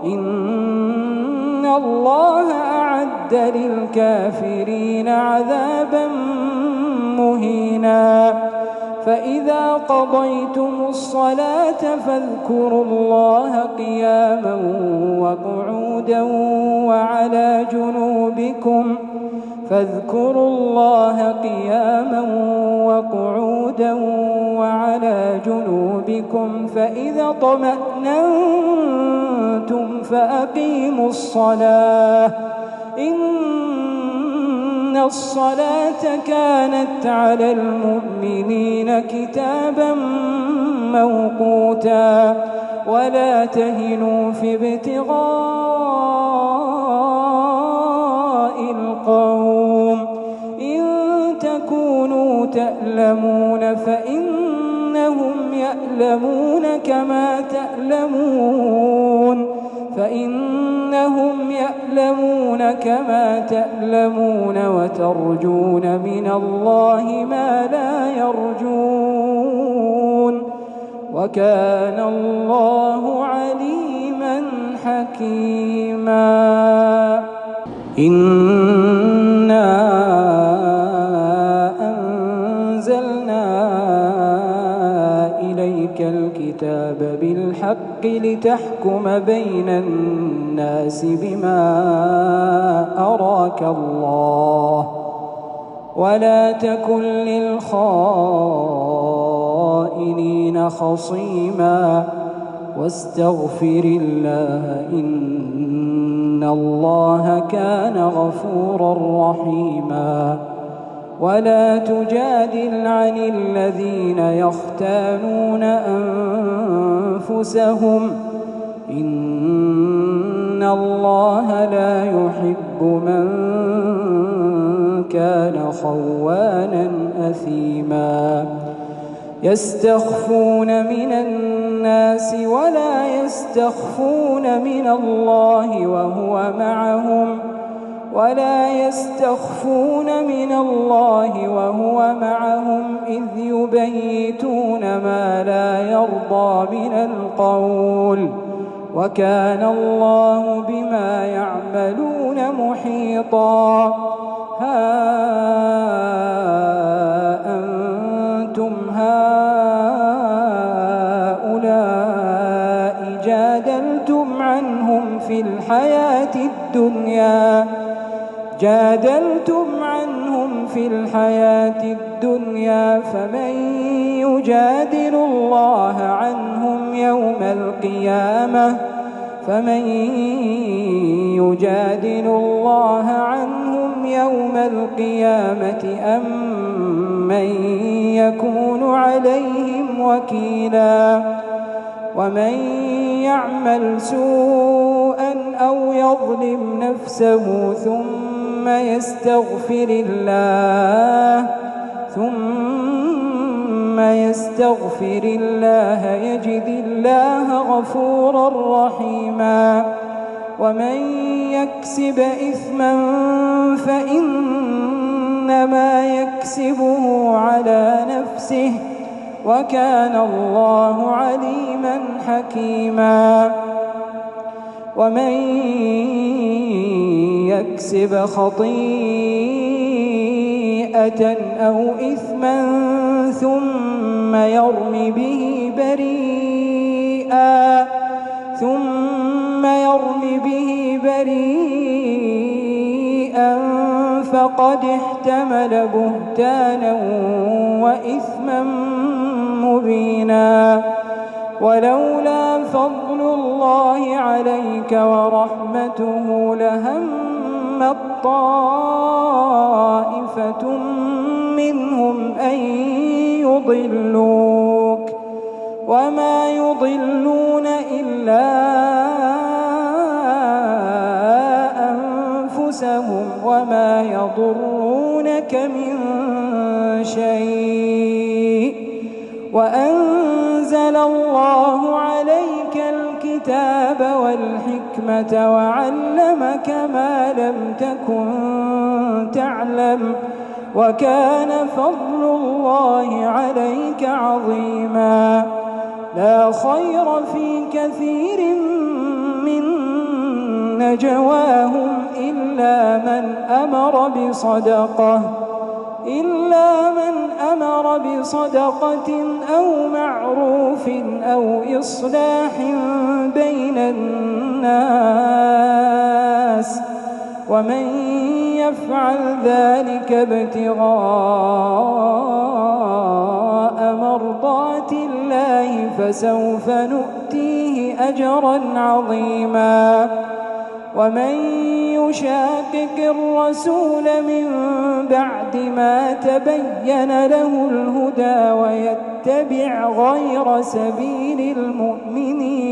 إن الله أعد للكافرين عذابا مهينا فإذا قضيتم الصلاة فاذكروا الله قياما وقعودا وعلى جنوبكم فإذا اطمأننتم فأقيموا الصلاة إن الصلاة كانت على المؤمنين كتابا موقوتا ولا تهنوا في ابتغاء القوم إن تكونوا تألمون فإنهم يألمون كما تألمون وترجون من الله ما لا يرجون وكان الله عليما حكيما إنا أنزلنا إليك الكتاب بالحق لتحكم بين الناس بما أراك الله ولا تكن للخائنين خصيما واستغفر الله إن الله كان غفورا رحيما ولا تجادل عن الذين يختانون أنفسهم إن الله لا يحب من كان خوانا أثيما يستخفون من الناس ولا يستخفون من الله وهو معهم إذ يبيتون ما لا يرضى من القول وكان الله بما يعملون محيطا ها أنتم هؤلاء جادلتم عنهم في الحياة الدنيا فمن يجادل الله عنهم يوم القيامة أم من يكون عليهم وكيلا ومن يعمل سوءا أو يظلم نفسه ثم يستغفر ثم يستغفر الله يجد الله غفورا رحيما ومن يكسب إثما فإنما يكسبه على نفسه وكان الله عليما حكيما ومن يكسب خطيئة أو إثما ثم يرم به بريئا فقد احتمل بهتانا وإثما مبينا ولولا فضل الله عليك ورحمته لهمت طائفة منهم أن يضلوك وما يضلون إلا أنفسهم وما يضرونك من شيء وأنزل الله عليك الكتاب والحكمة وعلمك ما لم تكن تعلم وكان فضل الله عليك عظيما لا خير في كثير من نجواهم إلا من أمر بصدقة أو معروف أو إصلاح بين الناس ومن يفعل ذلك ابتغاء مرضات الله فسوف نؤتيه أجرا عظيما ومن يشاقق الرسول من بعد ما تبين له الهدى ويتبع غير سبيل المؤمنين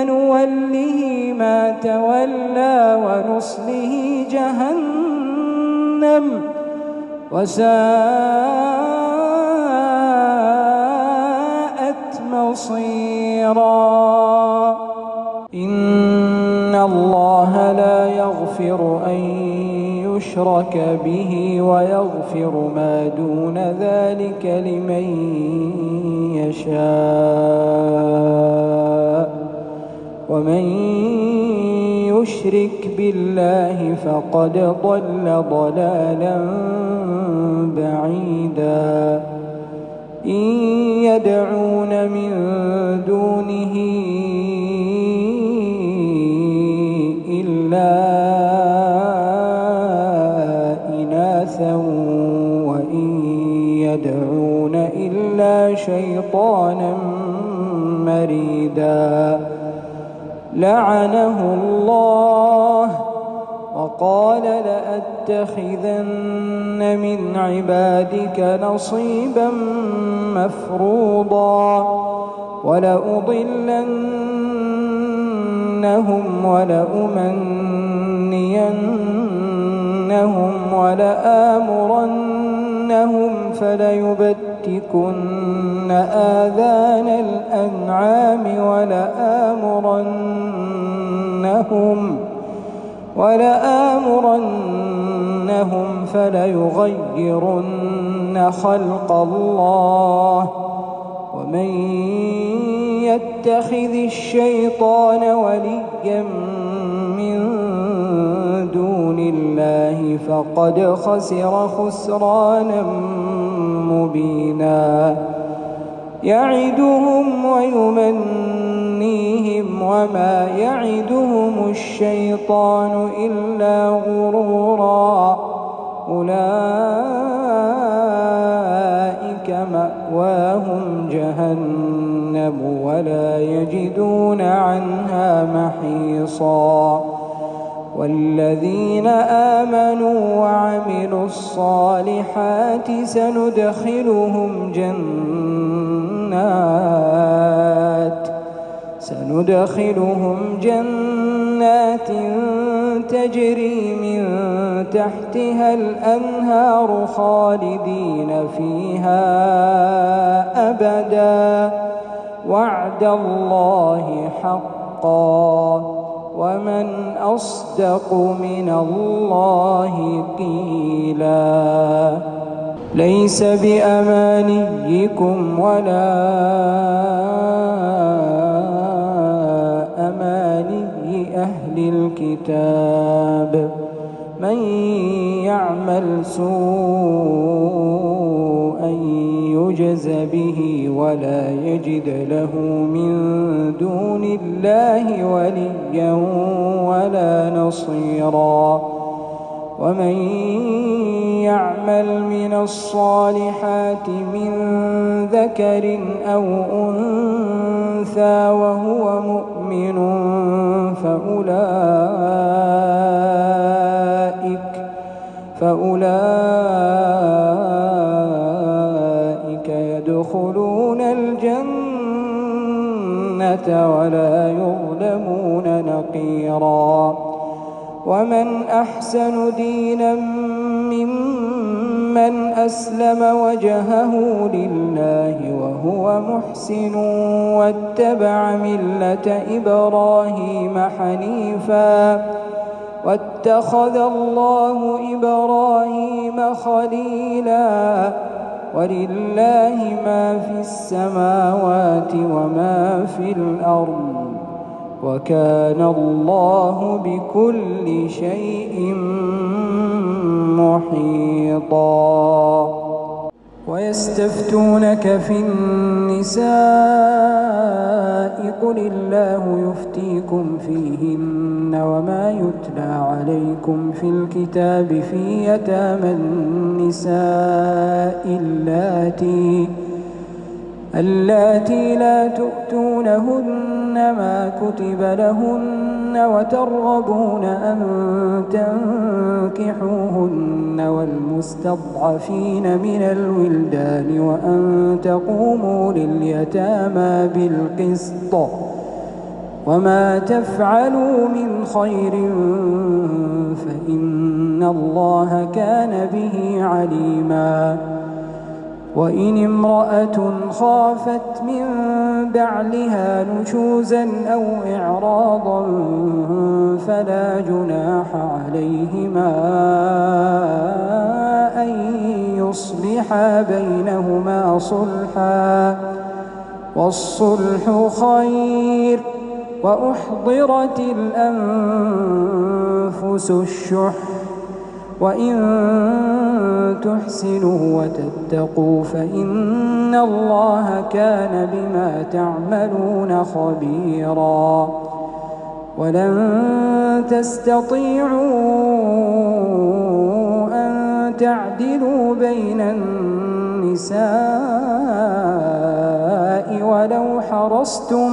نوله ما تولى ونصله جهنم وساءت مصيرا إن الله لا يغفر أن يشرك به ويغفر ما دون ذلك لمن يشاء ومن يشرك بالله فقد ضل ضلالا بعيدا إن يدعون من دونه إلا إناثا وإن يدعون إلا شيطانا مريدا لعنه الله وقال لأتخذن من عبادك نصيبا مفروضا ولأضلنهم ولأمنينهم ولآمرنهم فليبتكن آذان الأنعام ولآمرنهم فليغيرن خلق الله ومن يتخذ الشيطان وليا من دون الله فقد خسر خسرانا مبينا يعدهم ويمنيهم وما يعدهم الشيطان إلا غرورا أولئك مأواهم جهنم ولا يجدون عنها محيصا والذين آمنوا وعملوا الصالحات سندخلهم جنات تجري من تحتها الأنهار خالدين فيها أبدا وعد الله حقا ومن أصدق من الله قيلا ليس بأمانيكم ولا أماني أهل الكتاب من يعمل سوءا يجز به ولا يجد له من دون الله وليا ولا نصيرا ومن يعمل من الصالحات من ذكر أو أنثى وهو مؤمن فأولئك يدخلون الجنة ولا يظلمون نقيرا ومن أحسن دينا ممن أسلم وجهه لله وهو محسن واتبع ملة إبراهيم حنيفا واتخذ الله إبراهيم خليلا ولله ما في السماوات وما في الأرض وكان الله بكل شيء محيطا ويستفتونك في النساء قل الله يفتيكم فيهن وما يتلى عليكم في الكتاب في يتامى النساء اللاتي لا تؤتونهن ما كتب لهن وترغبون أن تنكحوهن والمستضعفين من الولدان وأن تقوموا لليتامى بالقسط وما تفعلوا من خير فإن الله كان به عليما وإن امرأة خافت من بعلها نشوزا أو إعراضا فلا جناح عليهما أن يصلحا بينهما صلحا والصلح خير وأحضرت الأنفس الشح وإن تحسنوا وتتقوا فإن الله كان بما تعملون خبيرا ولن تستطيعوا أن تعدلوا بين النساء ولو حرصتم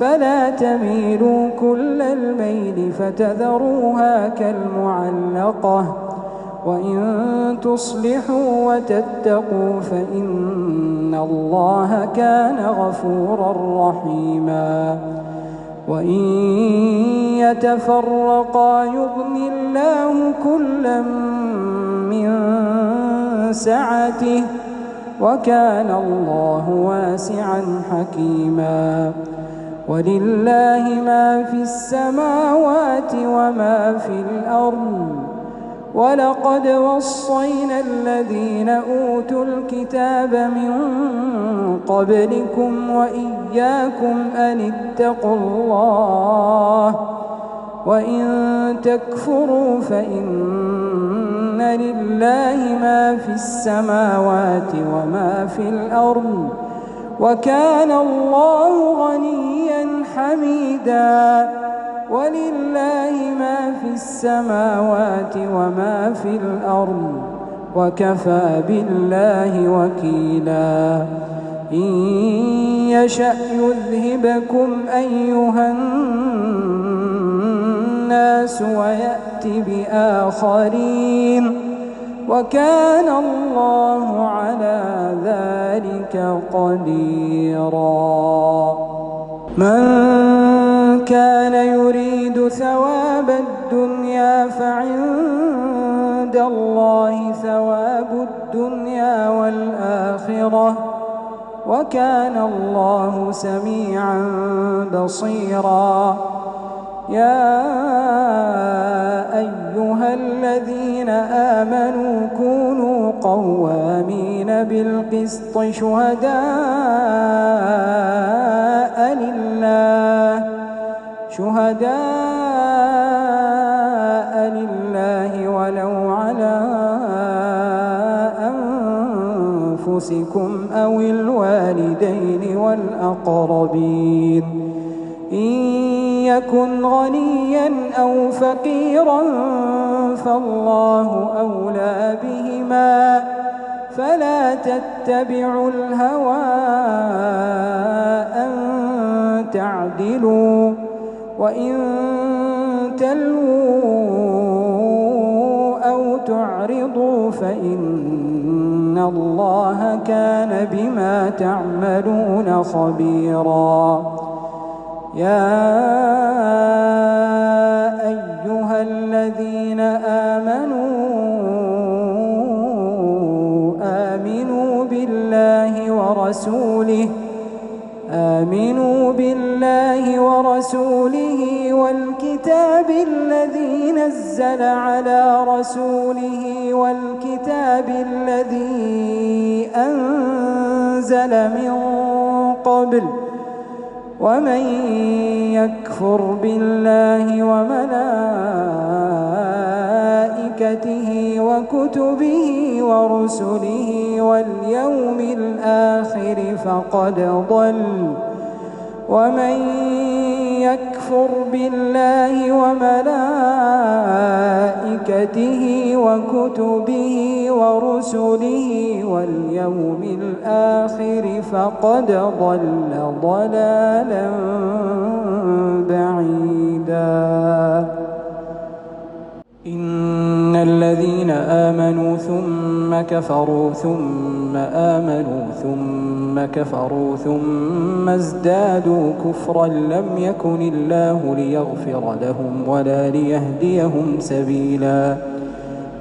فلا تميلوا كل الميل فتذروها كالمعلقة وإن تصلحوا وتتقوا فإن الله كان غفورا رحيما وإن يتفرقا يغن الله كلا من سعته وكان الله واسعا حكيما ولله ما في السماوات وما في الأرض ولقد وصينا الذين أوتوا الكتاب من قبلكم وإياكم أن اتقوا الله وإن تكفروا فإن لله ما في السماوات وما في الأرض وكان الله غنيا حميدا ولله ما في السماوات وما في الأرض وكفى بالله وكيلا إن يشأ يذهبكم أيها الناس ويأت بآخرين وكان الله على ذلك قديرا من كان يريد ثواب الدنيا فعند الله ثواب الدنيا والآخرة وكان الله سميعا بصيرا. يا أيها الذين آمنوا كونوا قوامين بالقسط شهداء لله ولو على أنفسكم أو الوالدين والأقربين إن يكن غنيا أو فقيرا فالله أولى بهما فلا تتبعوا الهوى أن تعدلوا وإن تلووا أو تعرضوا فإن الله كان بما تعملون خبيرا. يا أيها الذين آمنوا بالله ورسوله والكتاب الذي نزل على رسوله والكتاب الذي أنزل من قبل ومن يكفر بالله وملائكته وكتبه ورسله واليوم الآخر فقد ضل. ومن يكفر بالله وملائكته وكتبه ورسله واليوم الآخر فقد ضل ضلالا بعيدا. إن الذين آمنوا ثم كفروا ثم آمنوا ثم كفروا ثم ازدادوا كفرا لم يكن الله ليغفر لهم ولا ليهديهم سبيلا.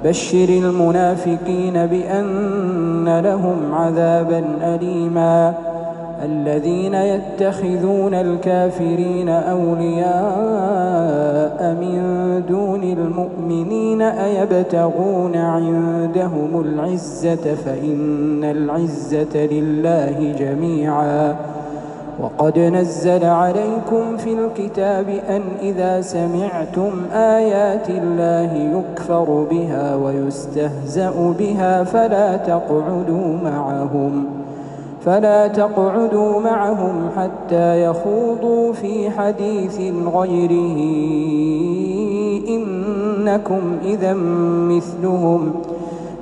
بشر المنافقين بأن لهم عذابا أليما. الذين يتخذون الكافرين أولياء من دون المؤمنين أيبتغون عندهم العزة فإن العزة لله جميعا. وقد نزل عليكم في الكتاب أن إذا سمعتم آيات الله يكفر بها ويستهزأ بها فلا تقعدوا معهم حتى يخوضوا في حديث غيره إنكم إذا مثلهم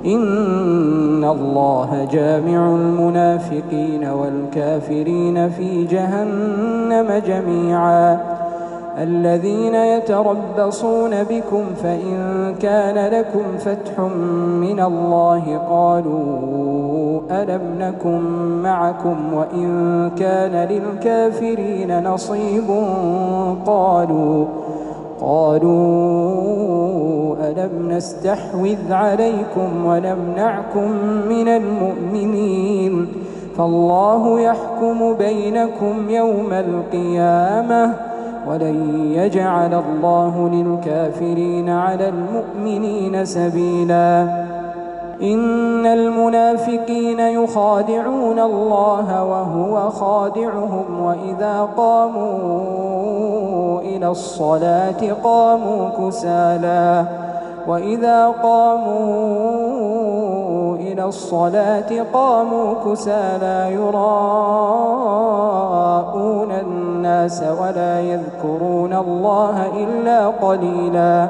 إن الله جامع المنافقين والكافرين في جهنم جميعا. الذين يتربصون بكم فإن كان لكم فتح من الله قالوا ألم نكن معكم وإن كان للكافرين نصيب قالوا ألم نستحوذ عليكم ونمنعكم من المؤمنين فالله يحكم بينكم يوم القيامة ولن يجعل الله للكافرين على المؤمنين سبيلا. إن المنافقين يخادعون الله وهو خادعهم وإذا قاموا إلى الصلاة قاموا كسالى يراءون الناس ولا يذكرون الله إلا قليلا.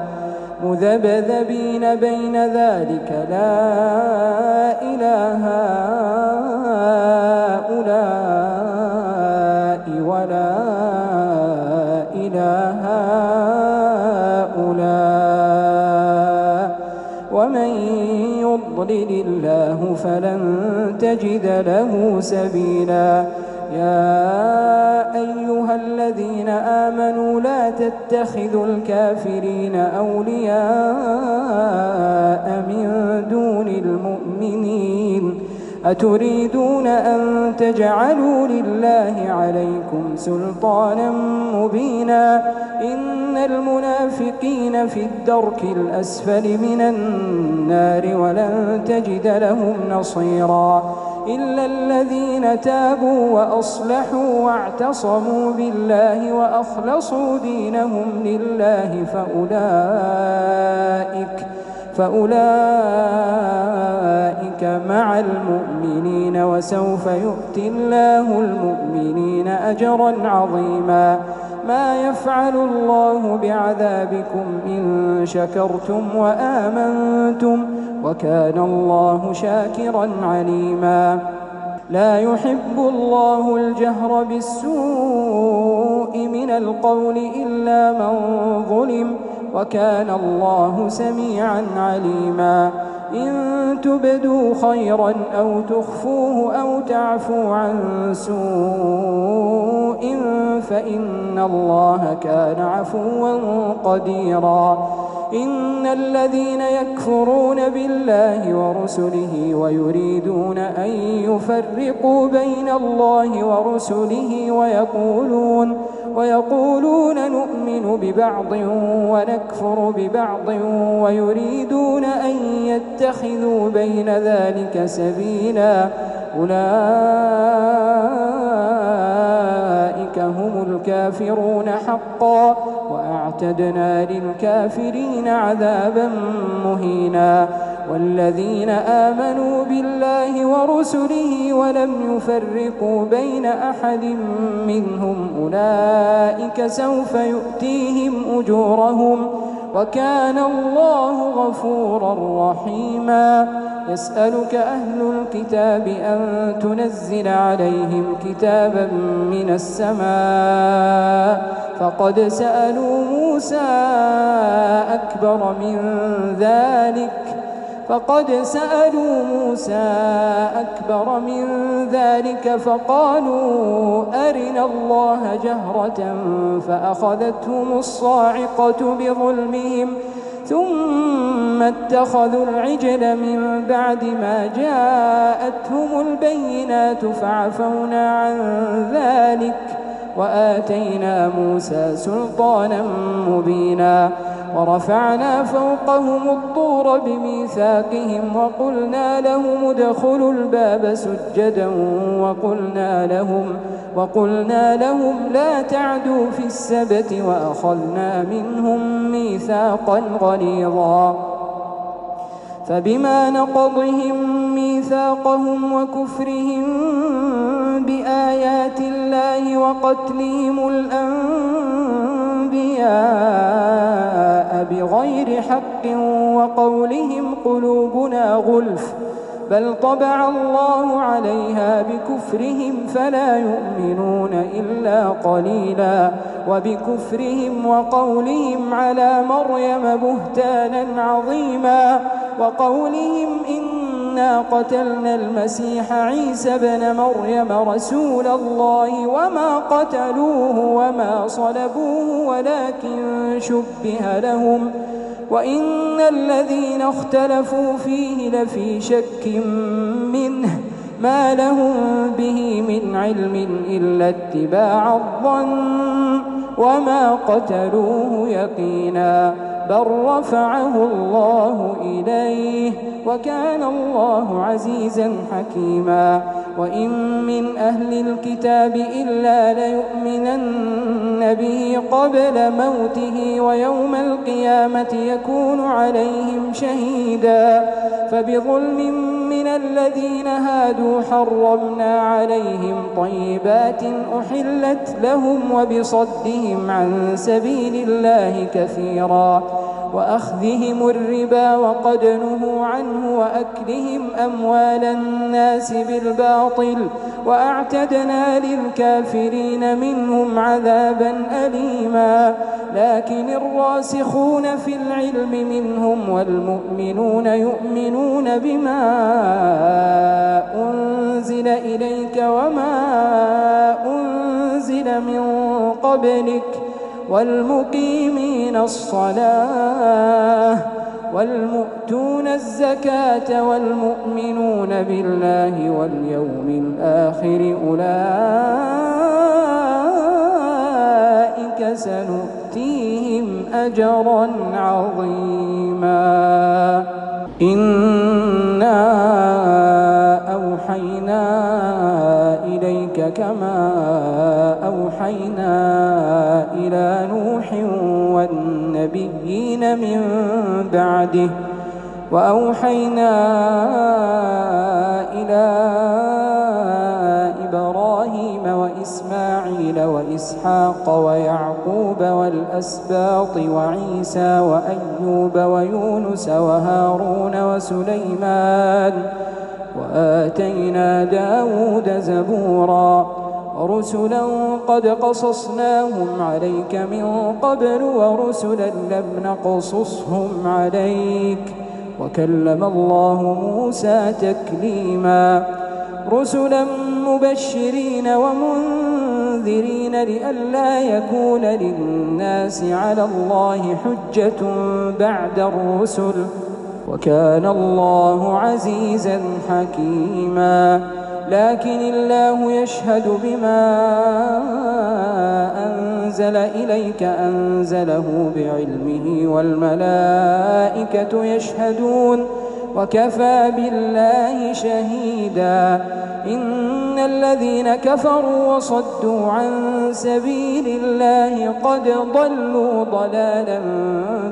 مذبذبين بين ذلك لا إله هؤلاء ولا إله هؤلاء ومن يضلل الله فلن تجد له سبيلا. يا أيها أيها الذين آمنوا لا تتخذوا الكافرين أولياء من دون المؤمنين أتريدون أن تجعلوا لله عليكم سلطانا مبينا إن المنافقين في الدرك الأسفل من النار ولن تجد لهم نصيرا إلا الذين تابوا وأصلحوا واعتصموا بالله وأخلصوا دينهم لله فأولئك مع المؤمنين وسوف يؤتي الله المؤمنين أجرا عظيما ما يفعل الله بعذابكم إن شكرتم وآمنتم وكان الله شاكرا عليما لا يحب الله الجهر بالسوء من القول إلا من ظلم وكان الله سميعا عليما إن تبدوا خيرا أو تخفوه أو تعفو عن سوء فإن الله كان عفوا قديرا إن الذين يكفرون بالله ورسله ويريدون أن يفرقوا بين الله ورسله ويقولون نؤمن ببعض ونكفر ببعض ويريدون أن يتخذوا بين ذلك سبيلا أولئك هم الكافرون حقا وأعتدنا للكافرين عذابا مهينا والذين آمنوا بالله ورسله ولم يفرقوا بين أحد منهم أولئك سوف يؤتيهم أجورهم وكان الله غفورا رحيما يسألك أهل الكتاب أن تنزل عليهم كتابا من السماء فقد سألوا موسى أكبر من ذلك فقالوا أرنا الله جهرة فأخذتهم الصاعقة بظلمهم ثم اتخذوا العجل من بعد ما جاءتهم البينات فعفونا عن ذلك وآتينا موسى سلطانا مبينا ورفعنا فوقهم الطور بميثاقهم وقلنا لهم ادخلوا الباب سجدا وقلنا لهم لا تعدوا في السبت وأخذنا منهم ميثاقا غليظا فبما نقضهم ميثاقهم وكفرهم بآيات الله وقتلهم الأنبياء بغير حق وقولهم قلوبنا غلف بل طبع الله عليها بكفرهم فلا يؤمنون إلا قليلا وبكفرهم وقولهم على مريم بهتانا عظيما وقولهم إنا قتلنا المسيح عيسى بن مريم رسول الله وما قتلوه وما صلبوه ولكن شبه لهم وإن الذين اختلفوا فيه لفي شك منه ما لهم به من علم إلا اتباع الظن وما قتلوه يقينا بل رفعه الله إليه وكان الله عزيزا حكيما وإن من أهل الكتاب إلا ليؤمنن به قبل موته ويوم القيامة يكون عليهم شهيدا فبظلم من الذين هادوا حرمنا عليهم طيبات أحلت لهم وبصدهم عن سبيل الله كثيرا وأخذهم الربا وقد نهوا عنه وأكلهم أموال الناس بالباطل وأعتدنا للكافرين منهم عذابا أليما لكن الراسخون في العلم منهم والمؤمنون يؤمنون بما أنزل إليك وما أنزل من قبلك والمقيمين الصلاة والمؤتون الزكاة والمؤمنون بالله واليوم الآخر أولئك سنؤتيهم أجرا عظيما. إنا أوحينا إليك كما أوحينا إلى نوح والنبيين من بعده وأوحينا إلى إبراهيم وإسماعيل وإسحاق ويعقوب والأسباط وعيسى وأيوب ويونس وهارون وسليمان وآتينا داود زبورا رسلا قد قصصناهم عليك من قبل ورسلا لم نقصصهم عليك وكلم الله موسى تكليما. رسلا مبشرين ومنذرين لئلا يكون للناس على الله حجة بعد الرسل وكان الله عزيزا حكيما. لكن الله يشهد بما أنزل إليك أنزله بعلمه والملائكة يشهدون وكفى بالله شهيدا. إن الذين كفروا وصدوا عن سبيل الله قد ضلوا ضلالا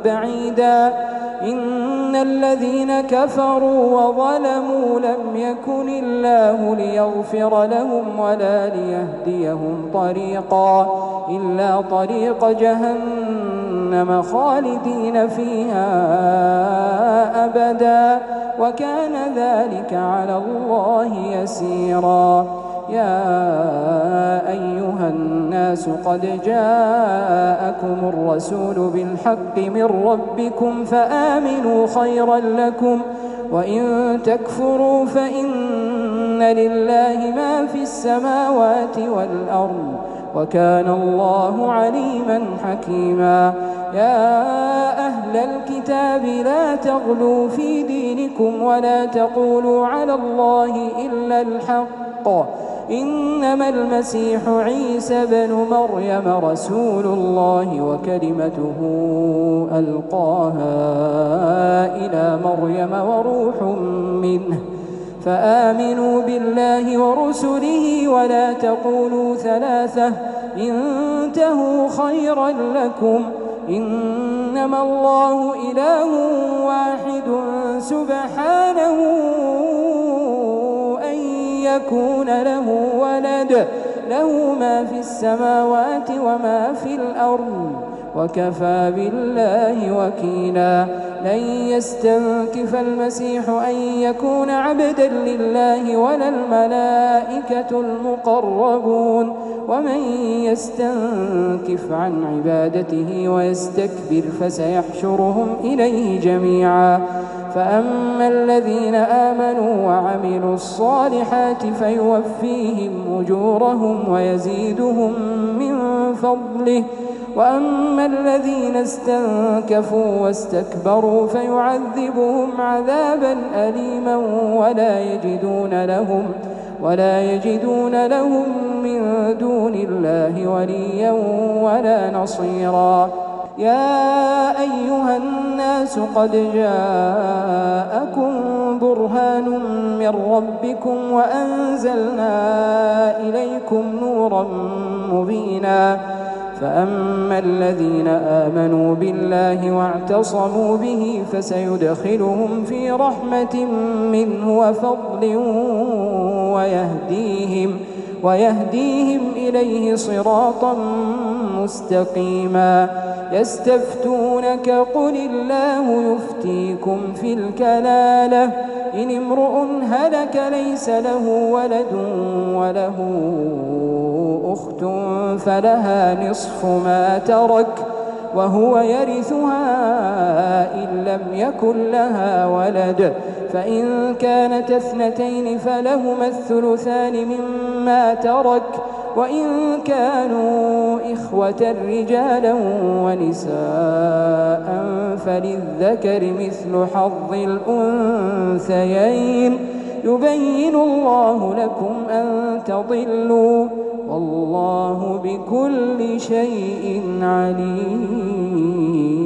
بعيدا. إن الذين كفروا وظلموا لم يكن الله ليغفر لهم ولا ليهديهم طريقا إلا طريق جهنم خالدين فيها أبدا وكان ذلك على الله يسيرا. يا أيها الناس قد جاءكم الرسول بالحق من ربكم فآمنوا خيرا لكم وإن تكفروا فإن لله ما في السماوات والأرض وكان الله عليما حكيما. يا أهل الكتاب لا تغلوا في دينكم ولا تقولوا على الله إلا الحق إنما المسيح عيسى بن مريم رسول الله وكلمته ألقاها إلى مريم وروح منه فآمنوا بالله ورسله ولا تقولوا ثلاثة انتهوا خيرا لكم إنما الله إله واحد سبحانه أن يكون له ولد له ما في السماوات وما في الأرض وكفى بالله وكيلا. لن يستنكف المسيح أن يكون عبدا لله ولا الملائكة المقربون ومن يستنكف عن عبادته ويستكبر فسيحشرهم إليه جميعا. فأما الذين آمنوا وعملوا الصالحات فيوفيهم أجورهم ويزيدهم من فضله وأما الذين استنكفوا واستكبروا فيعذبهم عذابا أليما ولا يجدون لهم من دون الله وليا ولا نصيرا. يا أيها الناس قد جاءكم برهان من ربكم وأنزلنا إليكم نورا مبينا. فأما الذين آمنوا بالله واعتصموا به فسيدخلهم في رحمة منه وفضل ويهديهم إليه صراطا مستقيما. يستفتونك قل الله يفتيكم في الكلالة إن امرؤ هلك ليس له ولد وله أخت فلها نصف ما ترك وهو يرثها إن لم يكن لها ولد فإن كانت اثنتين فلهما الثلثان مما ترك وإن كانوا إخوة رجالا ونساء فللذكر مثل حظ الأنثيين يبين الله لكم أن تضلوا والله بكل شيء عليم.